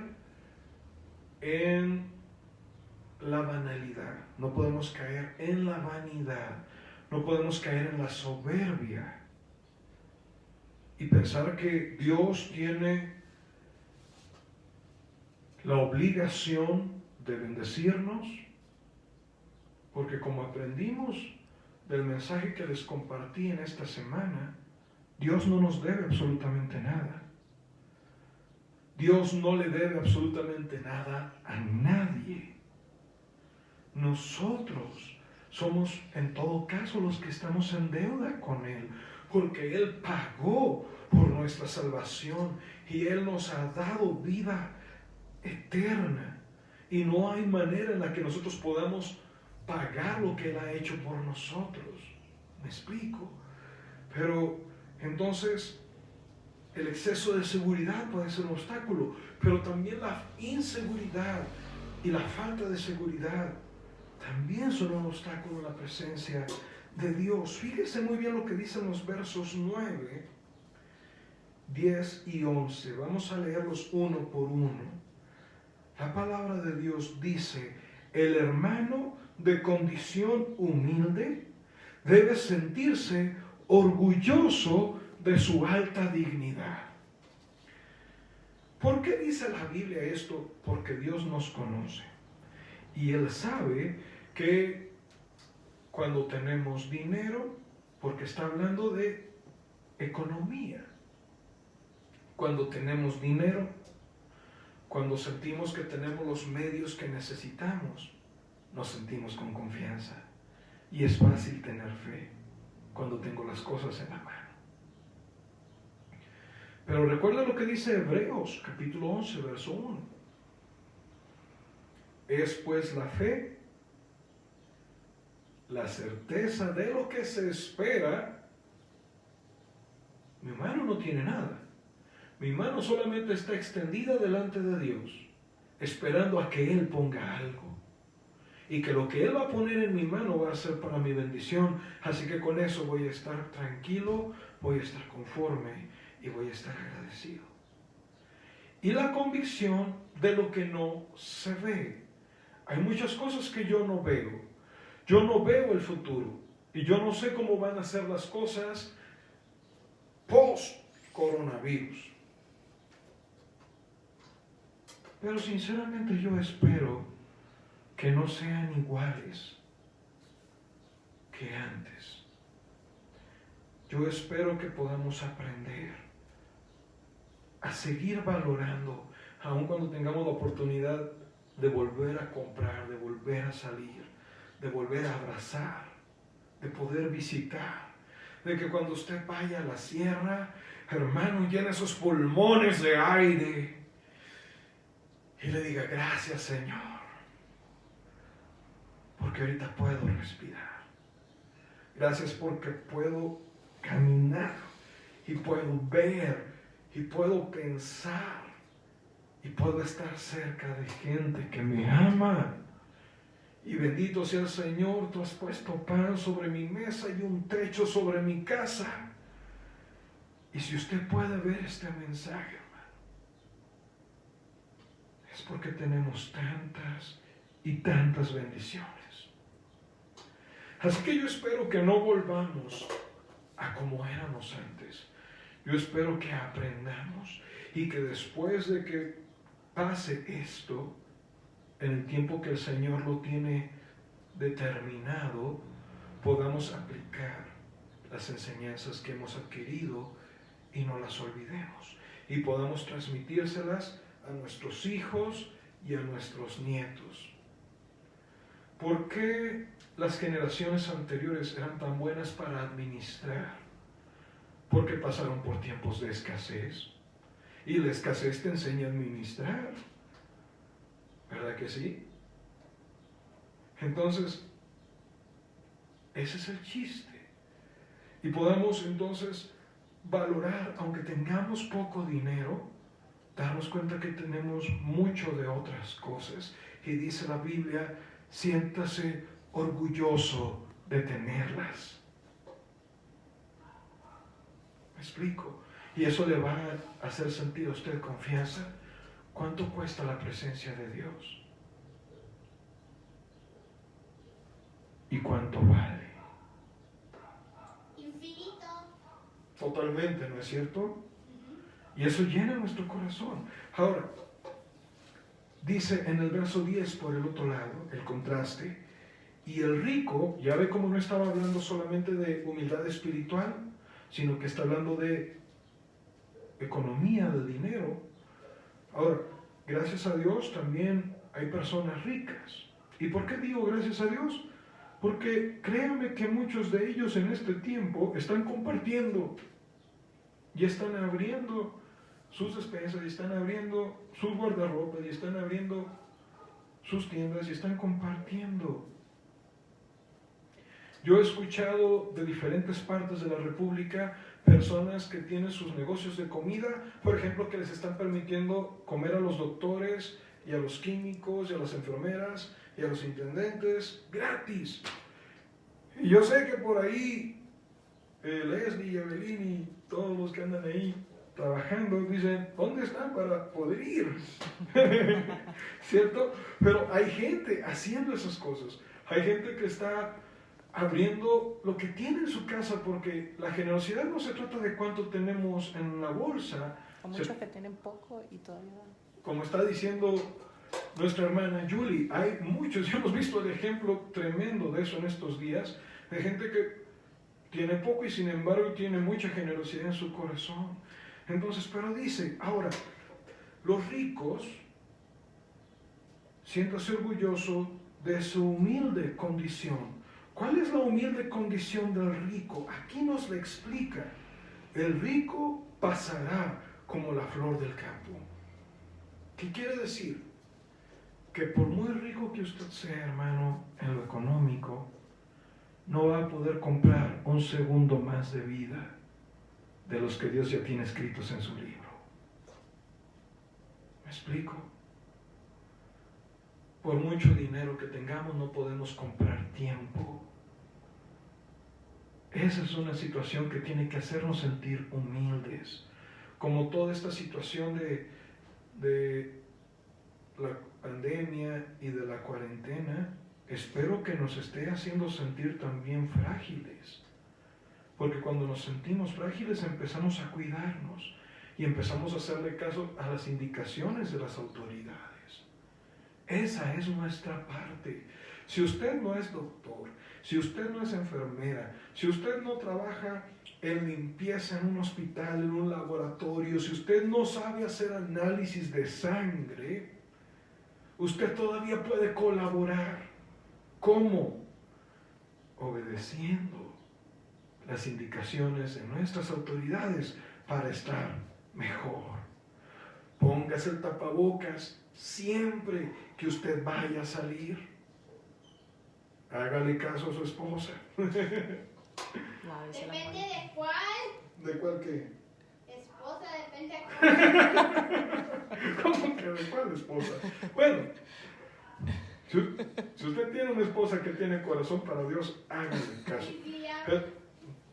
[SPEAKER 1] en la banalidad, no podemos caer en la vanidad, no podemos caer en la soberbia y pensar que Dios tiene la obligación de bendecirnos, porque como aprendimos del mensaje que les compartí en esta semana, Dios no nos debe absolutamente nada. Dios no le debe absolutamente nada a nadie. Nosotros somos en todo caso los que estamos en deuda con Él, porque Él pagó por nuestra salvación y Él nos ha dado vida eterna. Y no hay manera en la que nosotros podamos pagar lo que Él ha hecho por nosotros. ¿Me explico? Pero entonces El exceso de seguridad puede ser un obstáculo, pero también la inseguridad y la falta de seguridad también son un obstáculo en la presencia de Dios. Fíjese muy bien lo que dicen los versos 9, 10 y 11. Vamos a leerlos uno por uno. La palabra de Dios dice: el hermano de condición humilde debe sentirse orgulloso de su alta dignidad. ¿Por qué dice la Biblia esto? Porque Dios nos conoce. Y Él sabe que cuando tenemos dinero, porque está hablando de economía, cuando tenemos dinero, cuando sentimos que tenemos los medios que necesitamos, nos sentimos con confianza. Y es fácil tener fe cuando tengo las cosas en la mano. Pero recuerda lo que dice Hebreos, capítulo 11, verso 1. Es pues la fe, la certeza de lo que se espera. Mi mano no tiene nada. Mi mano solamente está extendida delante de Dios, esperando a que Él ponga algo. Y que lo que Él va a poner en mi mano va a ser para mi bendición. Así que con eso voy a estar tranquilo, voy a estar conforme y voy a estar agradecido. Y la convicción de lo que no se ve. Hay muchas cosas que yo no veo. Yo no veo el futuro. Y yo no sé cómo van a ser las cosas post-coronavirus. Pero sinceramente yo espero que no sean iguales que antes. Yo espero que podamos aprender a seguir valorando, aun cuando tengamos la oportunidad de volver a comprar, de volver a salir, de volver a abrazar, de poder visitar, de que cuando usted vaya a la sierra, hermano, llene esos pulmones de aire y le diga: gracias, Señor, porque ahorita puedo respirar. Gracias porque puedo caminar y puedo ver y puedo pensar y puedo estar cerca de gente que me ama. Y bendito sea el Señor, tú has puesto pan sobre mi mesa y un techo sobre mi casa. Y si usted puede ver este mensaje, hermano, es porque tenemos tantas y tantas bendiciones. Así que yo espero que no volvamos a como éramos antes. Yo espero que aprendamos y que después de que pase esto, en el tiempo que el Señor lo tiene determinado, podamos aplicar las enseñanzas que hemos adquirido y no las olvidemos. Y podamos transmitírselas a nuestros hijos y a nuestros nietos. ¿Por qué las generaciones anteriores eran tan buenas para administrar? Porque pasaron por tiempos de escasez. Y la escasez te enseña a administrar. ¿Verdad que sí? Entonces, ese es el chiste. Y podamos entonces valorar, aunque tengamos poco dinero, darnos cuenta que tenemos mucho de otras cosas. Y dice la Biblia: siéntase orgulloso de tenerlas. ¿Me explico? Y eso le va a hacer sentir a usted confianza. ¿Cuánto cuesta la presencia de Dios? ¿Y cuánto vale?
[SPEAKER 2] Infinito.
[SPEAKER 1] Totalmente, ¿no es cierto? Y eso llena nuestro corazón. Ahora, dice en el verso 10 por el otro lado, el contraste: y el rico, ya ve cómo no estaba hablando solamente de humildad espiritual, sino que está hablando de economía, de dinero. Ahora, gracias a Dios también hay personas ricas. ¿Y por qué digo gracias a Dios? Porque créanme que muchos de ellos en este tiempo están compartiendo y están abriendo sus despensas, y están abriendo sus guardarropas, y están abriendo sus tiendas y están compartiendo. Yo he escuchado de diferentes partes de la República personas que tienen sus negocios de comida, por ejemplo, que les están permitiendo comer a los doctores y a los químicos y a las enfermeras y a los intendentes gratis. Y yo sé que por ahí Leslie y Evelyn y todos los que andan ahí trabajando dicen, ¿dónde están para poder ir? ¿Cierto? Pero hay gente haciendo esas cosas. Hay gente que está abriendo lo que tiene en su casa, porque la generosidad no se trata de cuánto tenemos en la bolsa.
[SPEAKER 2] Hay muchos que tienen poco y todavía dan.
[SPEAKER 1] Como está diciendo nuestra hermana Julie, hay muchos, y hemos visto el ejemplo tremendo de eso en estos días, de gente que tiene poco y sin embargo tiene mucha generosidad en su corazón. Entonces, pero dice, ahora, los ricos, siéntase orgulloso de su humilde condición. ¿Cuál es la humilde condición del rico? Aquí nos lo explica. El rico pasará como la flor del campo. ¿Qué quiere decir? Que por muy rico que usted sea, hermano, en lo económico, no va a poder comprar un segundo más de vida de los que Dios ya tiene escritos en su libro. ¿Me explico? Por mucho dinero que tengamos, no podemos comprar tiempo. Esa es una situación que tiene que hacernos sentir humildes. Como toda esta situación de la pandemia y de la cuarentena, espero que nos esté haciendo sentir también frágiles. Porque cuando nos sentimos frágiles empezamos a cuidarnos y empezamos a hacerle caso a las indicaciones de las autoridades. Esa es nuestra parte. Si usted no es doctor, si usted no es enfermera, si usted no trabaja en limpieza en un hospital, en un laboratorio, si usted no sabe hacer análisis de sangre, usted todavía puede colaborar. ¿Cómo? Obedeciendo las indicaciones de nuestras autoridades para estar mejor. Póngase el tapabocas siempre que usted vaya a salir. Hágale caso a su esposa.
[SPEAKER 3] Depende de cuál.
[SPEAKER 1] ¿De cuál qué?
[SPEAKER 3] Esposa, depende de cuál.
[SPEAKER 1] ¿Cómo que de cuál esposa? Bueno, si usted tiene una esposa que tiene corazón para Dios, hágale caso.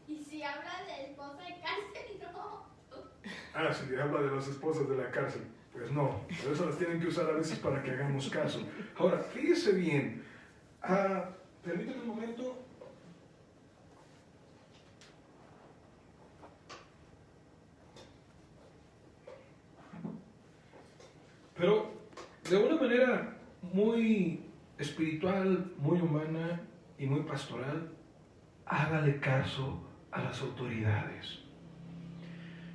[SPEAKER 3] Y si habla de esposa de cárcel, no.
[SPEAKER 1] Ah, si habla de las esposas de la cárcel, pues no. Por eso las tienen que usar a veces para que hagamos caso. Ahora, fíjese bien. Permítame un momento. Pero de una manera muy espiritual, muy humana y muy pastoral, hágale caso a las autoridades.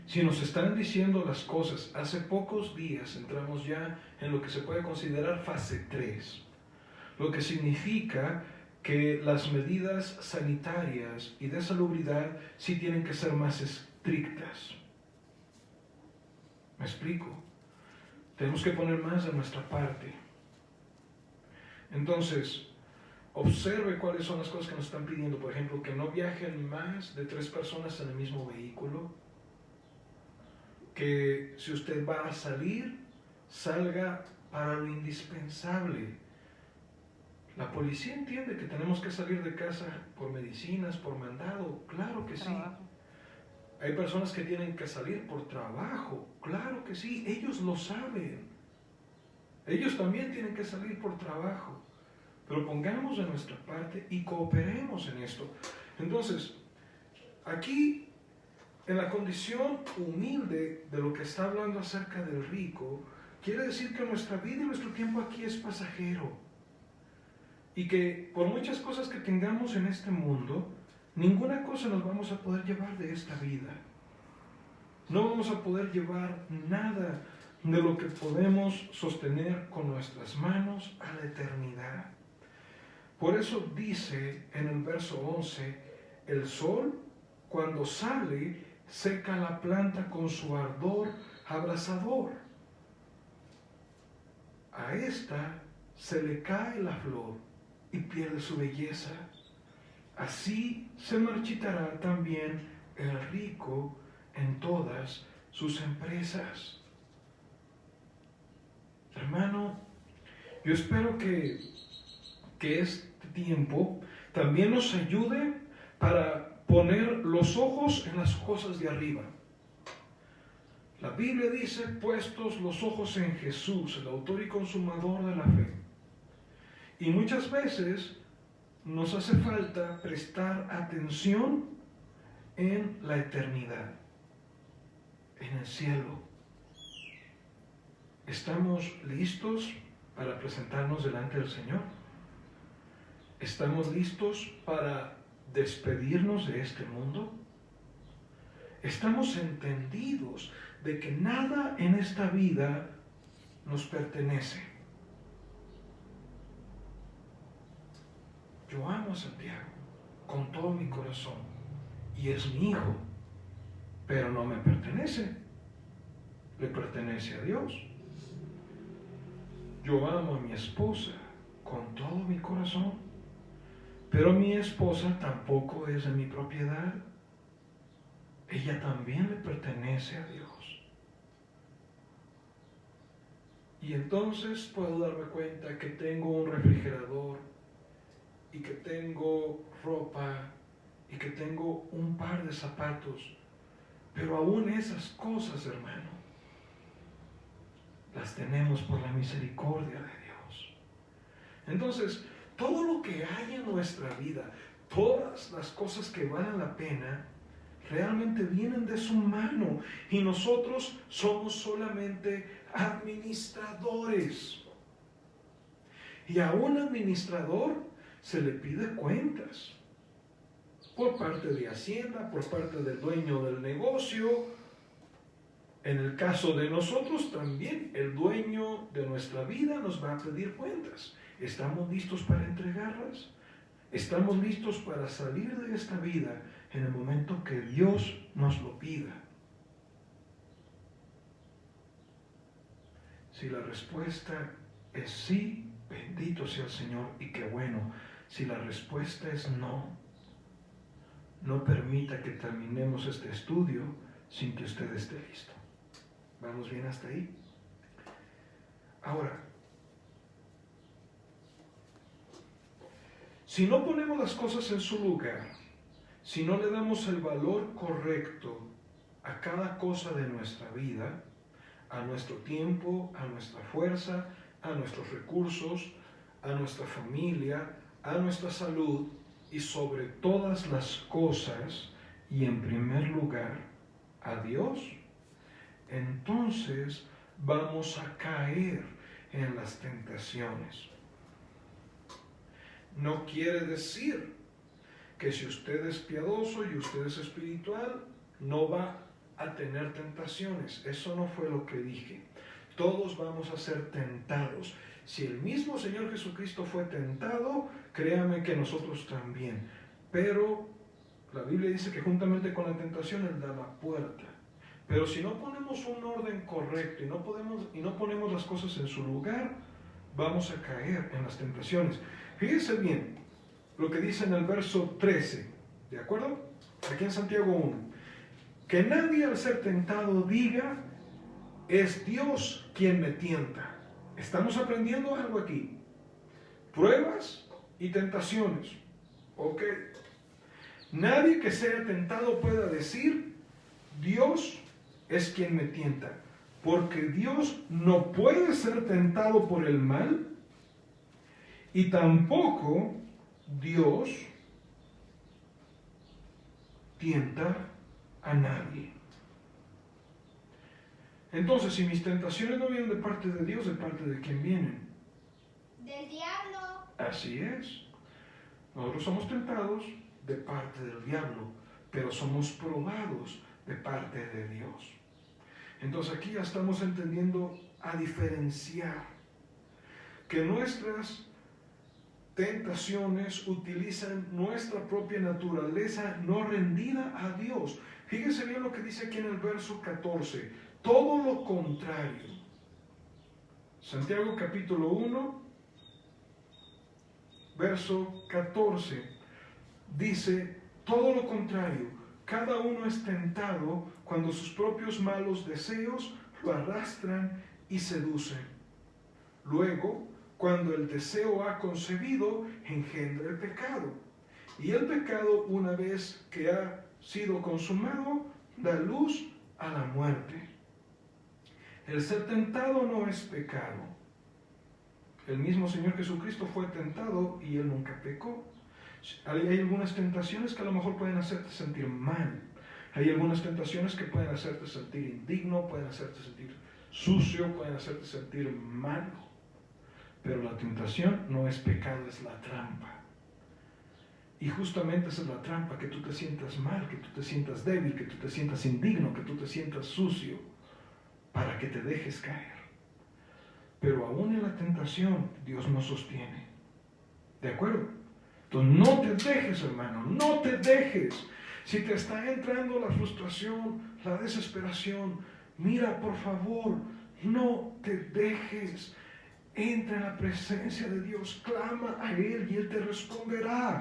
[SPEAKER 1] Si nos están diciendo las cosas, hace pocos días entramos ya en lo que se puede considerar fase 3, lo que significa que las medidas sanitarias y de salubridad sí tienen que ser más estrictas. ¿Me explico? Tenemos que poner más de nuestra parte. Entonces, observe cuáles son las cosas que nos están pidiendo. Por ejemplo, que no viajen más de 3 personas en el mismo vehículo. Que si usted va a salir, salga para lo indispensable. La policía entiende que tenemos que salir de casa por medicinas, por mandado. Claro que sí. Hay personas que tienen que salir por trabajo. Claro que sí. Ellos lo saben. Ellos también tienen que salir por trabajo. Pero pongamos de nuestra parte y cooperemos en esto. Entonces, aquí, en la condición humilde de lo que está hablando acerca del rico, quiere decir que nuestra vida y nuestro tiempo aquí es pasajero. Y que por muchas cosas que tengamos en este mundo, ninguna cosa nos vamos a poder llevar de esta vida. No vamos a poder llevar nada de lo que podemos sostener con nuestras manos a la eternidad. Por eso dice en el verso 11, el sol cuando sale seca la planta con su ardor abrasador. A esta se le cae la flor y pierde su belleza. Así se marchitará también el rico en todas sus empresas. Hermano, yo espero que este tiempo también nos ayude para poner los ojos en las cosas de arriba. La Biblia dice, puestos los ojos en Jesús, el autor y consumador de la fe. Y muchas veces nos hace falta prestar atención en la eternidad, en el cielo. ¿Estamos listos para presentarnos delante del Señor? ¿Estamos listos para despedirnos de este mundo? ¿Estamos entendidos de que nada en esta vida nos pertenece? Yo amo a Santiago con todo mi corazón y es mi hijo, pero no me pertenece, le pertenece a Dios. Yo amo a mi esposa con todo mi corazón, pero mi esposa tampoco es de mi propiedad. Ella también le pertenece a Dios. Y entonces puedo darme cuenta que tengo un refrigerador y que tengo ropa y que tengo un par de zapatos, pero aún esas cosas, hermano, las tenemos por la misericordia de Dios. Entonces, todo lo que hay en nuestra vida, todas las cosas que valen la pena, realmente vienen de su mano y nosotros somos solamente administradores. Y a un administrador se le pide cuentas por parte de Hacienda, por parte del dueño del negocio. En el caso de nosotros también, el dueño de nuestra vida nos va a pedir cuentas. ¿Estamos listos para entregarlas? ¿Estamos listos para salir de esta vida en el momento que Dios nos lo pida? Si la respuesta es sí, bendito sea el Señor y qué bueno. Si la respuesta es no, no permita que terminemos este estudio sin que usted esté listo. ¿Vamos bien hasta ahí? Ahora, si no ponemos las cosas en su lugar, si no le damos el valor correcto a cada cosa de nuestra vida, a nuestro tiempo, a nuestra fuerza, a nuestros recursos, a nuestra familia, a nuestra salud y sobre todas las cosas y en primer lugar a Dios, entonces vamos a caer en las tentaciones. No quiere decir que si usted es piadoso y usted es espiritual, no va a tener tentaciones. Eso no fue lo que dije. Todos vamos a ser tentados. Si el mismo Señor Jesucristo fue tentado, créame que nosotros también. Pero la Biblia dice que juntamente con la tentación Él da la puerta. Pero si no ponemos un orden correcto y no ponemos las cosas en su lugar, vamos a caer en las tentaciones. Fíjense bien lo que dice en el verso 13, ¿de acuerdo? Aquí en Santiago 1. Que nadie al ser tentado diga, es Dios quien me tienta. Estamos aprendiendo algo aquí. Pruebas y tentaciones. Ok. Nadie que sea tentado pueda decir, Dios es quien me tienta. Porque Dios no puede ser tentado por el mal y tampoco Dios tienta a nadie. Entonces, si mis tentaciones no vienen de parte de Dios, ¿de parte de quién vienen?
[SPEAKER 3] Del diablo.
[SPEAKER 1] Así es. Nosotros somos tentados de parte del diablo, pero somos probados de parte de Dios. Entonces aquí ya estamos entendiendo a diferenciar que nuestras tentaciones utilizan nuestra propia naturaleza no rendida a Dios. Fíjese bien lo que dice aquí en el verso 14. Todo lo contrario. Santiago capítulo 1, verso 14. Dice, todo lo contrario. Cada uno es tentado cuando sus propios malos deseos lo arrastran y seducen. Luego, cuando el deseo ha concebido, engendra el pecado. Y el pecado, una vez que ha sido consumado, da luz a la muerte. El ser tentado no es pecado. El mismo Señor Jesucristo fue tentado y Él nunca pecó. Hay algunas tentaciones que a lo mejor pueden hacerte sentir mal. Hay algunas tentaciones que pueden hacerte sentir indigno, pueden hacerte sentir sucio, pueden hacerte sentir malo. Pero la tentación no es pecado, es la trampa. Y justamente esa es la trampa, que tú te sientas mal, que tú te sientas débil, que tú te sientas indigno, que tú te sientas sucio, para que te dejes caer. Pero aún en la tentación, Dios nos sostiene. ¿De acuerdo? Entonces no te dejes, hermano, no te dejes. Si te está entrando la frustración, la desesperación, mira, por favor, no te dejes. Entra en la presencia de Dios, clama a Él y Él te responderá.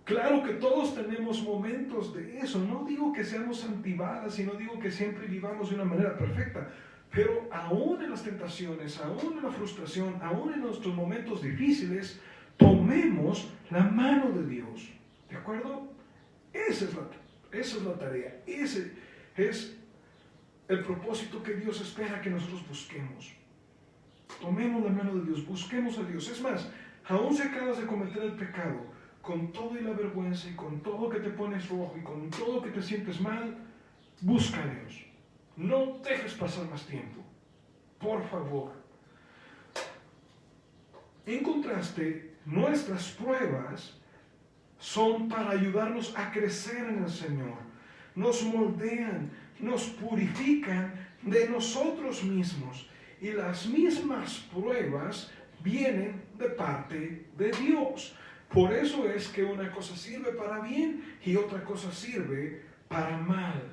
[SPEAKER 1] Claro que todos tenemos momentos de eso. No digo que seamos antibalas y no digo que siempre vivamos de una manera perfecta. Pero aún en las tentaciones, aún en la frustración, aún en nuestros momentos difíciles, tomemos la mano de Dios. ¿De acuerdo? Esa es la tarea. Ese es el propósito que Dios espera que nosotros busquemos. Tomemos la mano de Dios, busquemos a Dios. Es más, aún si acabas de cometer el pecado, con todo y la vergüenza y con todo que te pones rojo y con todo que te sientes mal, busca a Dios. No dejes pasar más tiempo. Por favor. En contraste, nuestras pruebas son para ayudarnos a crecer en el Señor. Nos moldean, nos purifican de nosotros mismos. Y las mismas pruebas vienen de parte de Dios. Por eso es que una cosa sirve para bien y otra cosa sirve para mal.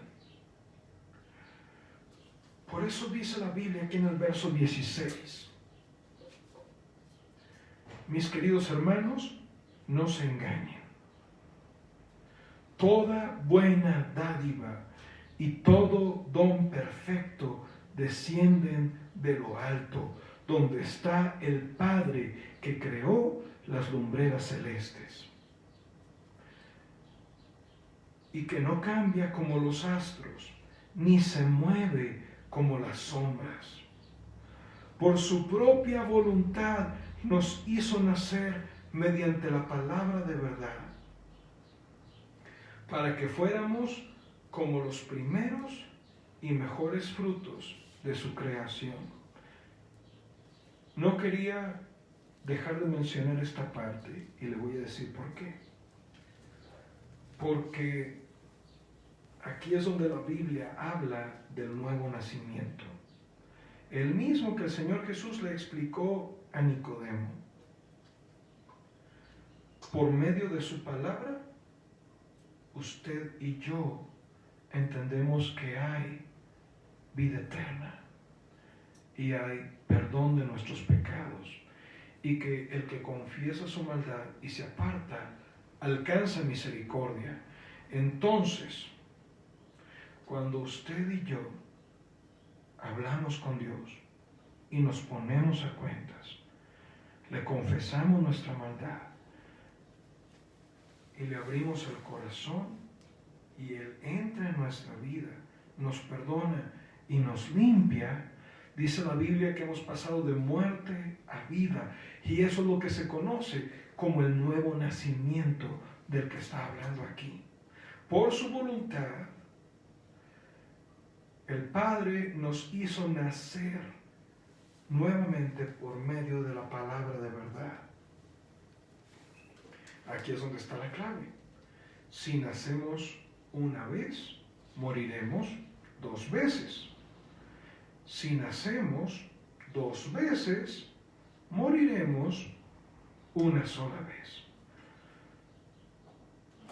[SPEAKER 1] Por eso dice la Biblia aquí en el verso 16. Mis queridos hermanos, no se engañen. Toda buena dádiva y todo don perfecto descienden de lo alto, donde está el Padre que creó las lumbreras celestes, y que no cambia como los astros, ni se mueve como las sombras. Por su propia voluntad nos hizo nacer mediante la palabra de verdad, para que fuéramos como los primeros y mejores frutos de su creación. No quería dejar de mencionar esta parte y le voy a decir por qué. Porque aquí es donde la Biblia habla del nuevo nacimiento. El mismo que el Señor Jesús le explicó a Nicodemo. Por medio de su palabra, usted y yo entendemos que hay vida eterna y hay perdón de nuestros pecados, y que el que confiesa su maldad y se aparta alcanza misericordia. Entonces, cuando usted y yo hablamos con Dios y nos ponemos a cuentas, le confesamos nuestra maldad y le abrimos el corazón, y Él entra en nuestra vida, nos perdona y nos limpia, dice la Biblia que hemos pasado de muerte a vida, y eso es lo que se conoce como el nuevo nacimiento del que está hablando aquí. Por su voluntad, el Padre nos hizo nacer nuevamente por medio de la palabra de verdad. Aquí es donde está la clave. Si nacemos una vez, moriremos 2 veces. Si nacemos 2 veces, moriremos una sola vez.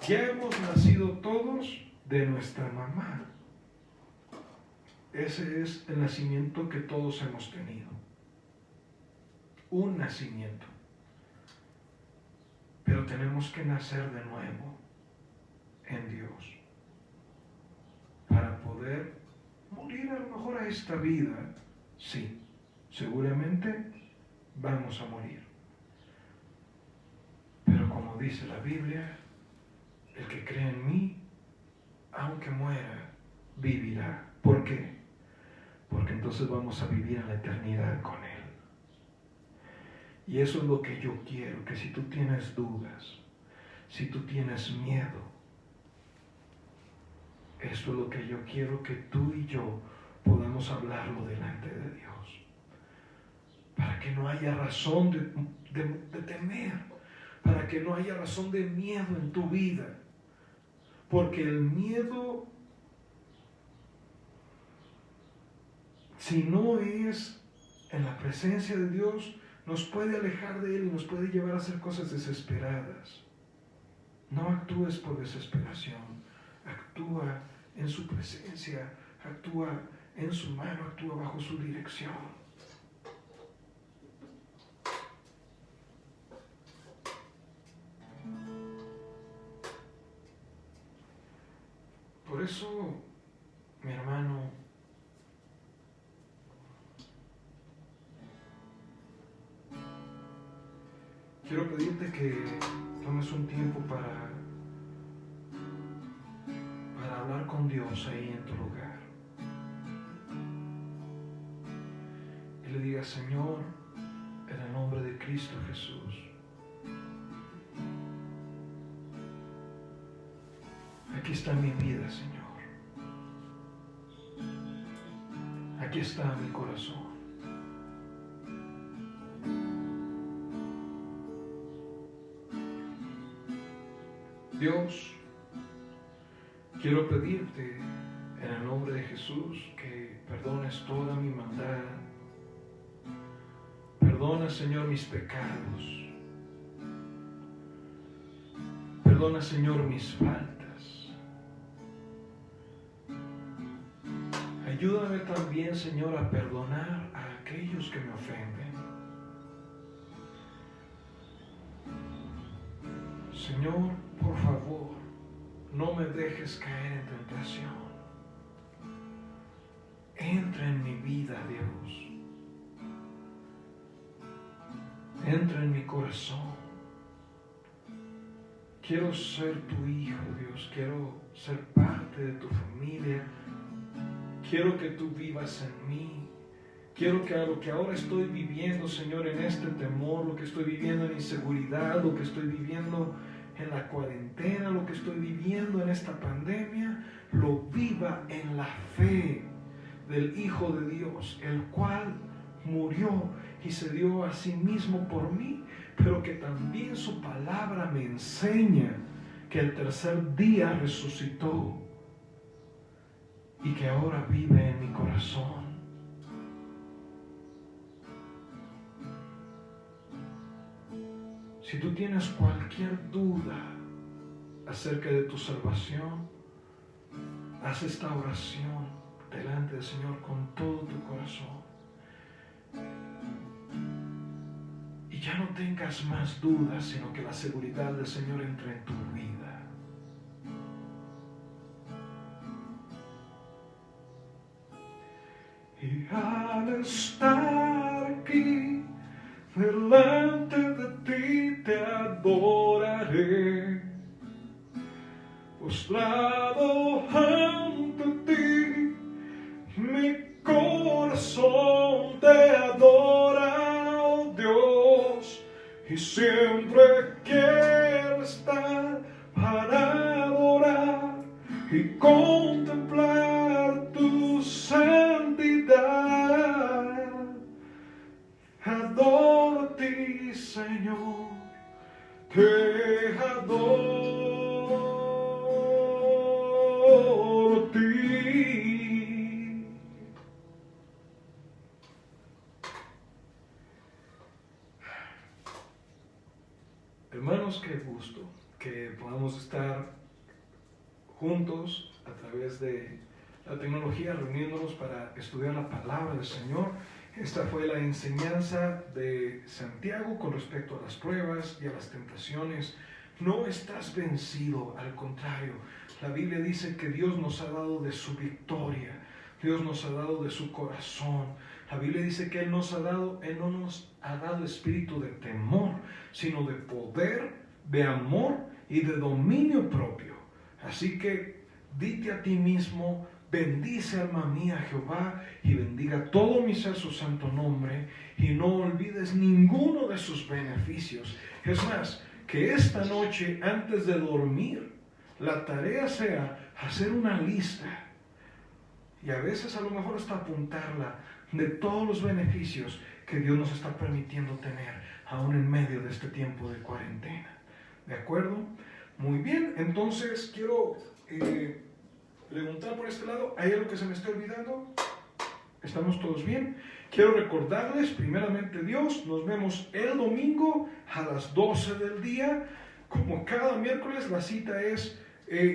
[SPEAKER 1] Ya hemos nacido todos de nuestra mamá. Ese es el nacimiento que todos hemos tenido. Un nacimiento. Pero tenemos que nacer de nuevo en Dios. para poder morir a lo mejor a esta vida. Sí, seguramente vamos a morir. Pero como dice la Biblia, el que cree en mí, aunque muera, vivirá. ¿Por qué? Porque entonces vamos a vivir en la eternidad con Él. Y eso es lo que yo quiero, que si tú tienes dudas, si tú tienes miedo, esto es lo que yo quiero que tú y yo podamos hablarlo delante de Dios. Para que no haya razón de temer, para que no haya razón de miedo en tu vida. Porque el miedo, si no es en la presencia de Dios, nos puede alejar de Él y nos puede llevar a hacer cosas desesperadas. No actúes por desesperación, actúa en su presencia, actúa en su mano, actúa bajo su dirección. Por eso, mi hermano, quiero pedirte que tomes un tiempo para hablar con Dios ahí en tu lugar. Y le digas: Señor, en el nombre de Cristo Jesús, aquí está mi vida, Señor. Aquí está mi corazón. Dios, quiero pedirte en el nombre de Jesús que perdones toda mi maldad. Perdona, Señor, mis pecados. Perdona, Señor, mis faltas. Ayúdame también, Señor, a perdonar a aquellos que me ofenden. Señor, por favor, no me dejes caer en tentación. Entra en mi vida, Dios. Entra en mi corazón. Quiero ser tu hijo, Dios. Quiero ser parte de tu familia. Quiero que tú vivas en mí. Quiero que a lo que ahora estoy viviendo, Señor, en este temor, lo que estoy viviendo en inseguridad, lo que estoy viviendo en la cuarentena, lo que estoy viviendo en esta pandemia, lo viva en la fe del Hijo de Dios, el cual murió y se dio a sí mismo por mí, pero que también su palabra me enseña que el tercer día resucitó y que ahora vive en mi corazón. Si tú tienes cualquier duda acerca de tu salvación, haz esta oración delante del Señor con todo tu corazón. Y ya no tengas más dudas, sino que la seguridad del Señor entre en tu vida. Y al estar aquí delante de ti te adoraré, postrado ante ti, mi corazón te adora, oh Dios, y siempre quiero estar para adorar y contemplar tu santidad. Adoro a ti, Señor, te adoro a ti. Hermanos, qué gusto que podamos estar juntos a través de la tecnología, reuniéndonos para estudiar la palabra del Señor. Esta fue la enseñanza de Santiago con respecto a las pruebas y a las tentaciones. No estás vencido, al contrario, La Biblia dice que Dios nos ha dado de su victoria. Dios nos ha dado de su corazón. La Biblia dice que Él no nos ha dado espíritu de temor, sino de poder, de amor y de dominio propio. Así que dite a ti mismo: bendice, alma mía, Jehová, y bendiga todo mi ser su santo nombre, y no olvides ninguno de sus beneficios. Es más, que esta noche, antes de dormir, la tarea sea hacer una lista, y a veces a lo mejor hasta apuntarla, de todos los beneficios que Dios nos está permitiendo tener, aún en medio de este tiempo de cuarentena. ¿De acuerdo? Muy bien, entonces quiero preguntar por este lado. ¿Hay algo que se me esté olvidando? ¿Estamos todos bien? Quiero recordarles, primeramente Dios, nos vemos el domingo a las 12 del día. Como cada miércoles, la cita es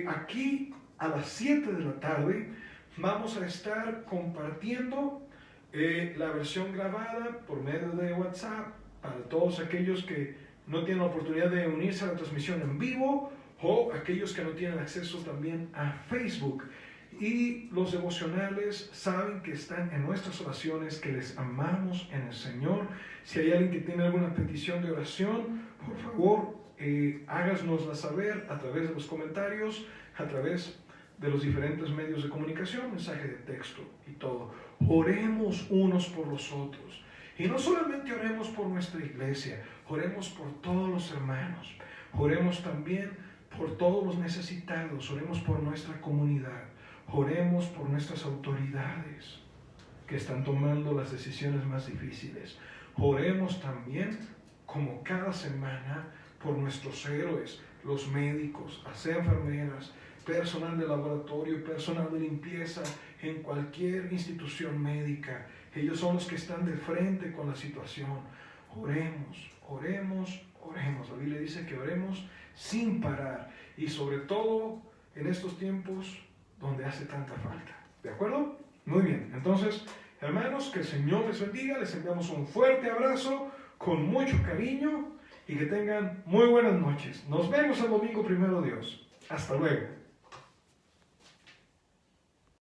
[SPEAKER 1] aquí a las 7 de la tarde. Vamos a estar compartiendo la versión grabada por medio de WhatsApp para todos aquellos que no tienen la oportunidad de unirse a la transmisión en vivo, o aquellos que no tienen acceso también a Facebook. Y los devocionales saben que están en nuestras oraciones, que les amamos en el Señor. Si hay alguien que tiene alguna petición de oración, por favor, háganosla saber a través de los comentarios, a través de los diferentes medios de comunicación, mensaje de texto y todo. Oremos unos por los otros. Y no solamente oremos por nuestra iglesia, oremos por todos los hermanos. Oremos también por todos los necesitados, oremos por nuestra comunidad. Oremos por nuestras autoridades que están tomando las decisiones más difíciles. Oremos también, como cada semana, por nuestros héroes, los médicos, las enfermeras, personal de laboratorio, personal de limpieza en cualquier institución médica. Ellos son los que están de frente con la situación. Oremos, oremos, oremos. La Biblia dice que oremos sin parar, y sobre todo en estos tiempos donde hace tanta falta. ¿De acuerdo? Muy bien. Entonces, hermanos, que el Señor les bendiga. Les enviamos un fuerte abrazo con mucho cariño y que tengan muy buenas noches. Nos vemos el domingo, primero Dios. Hasta luego.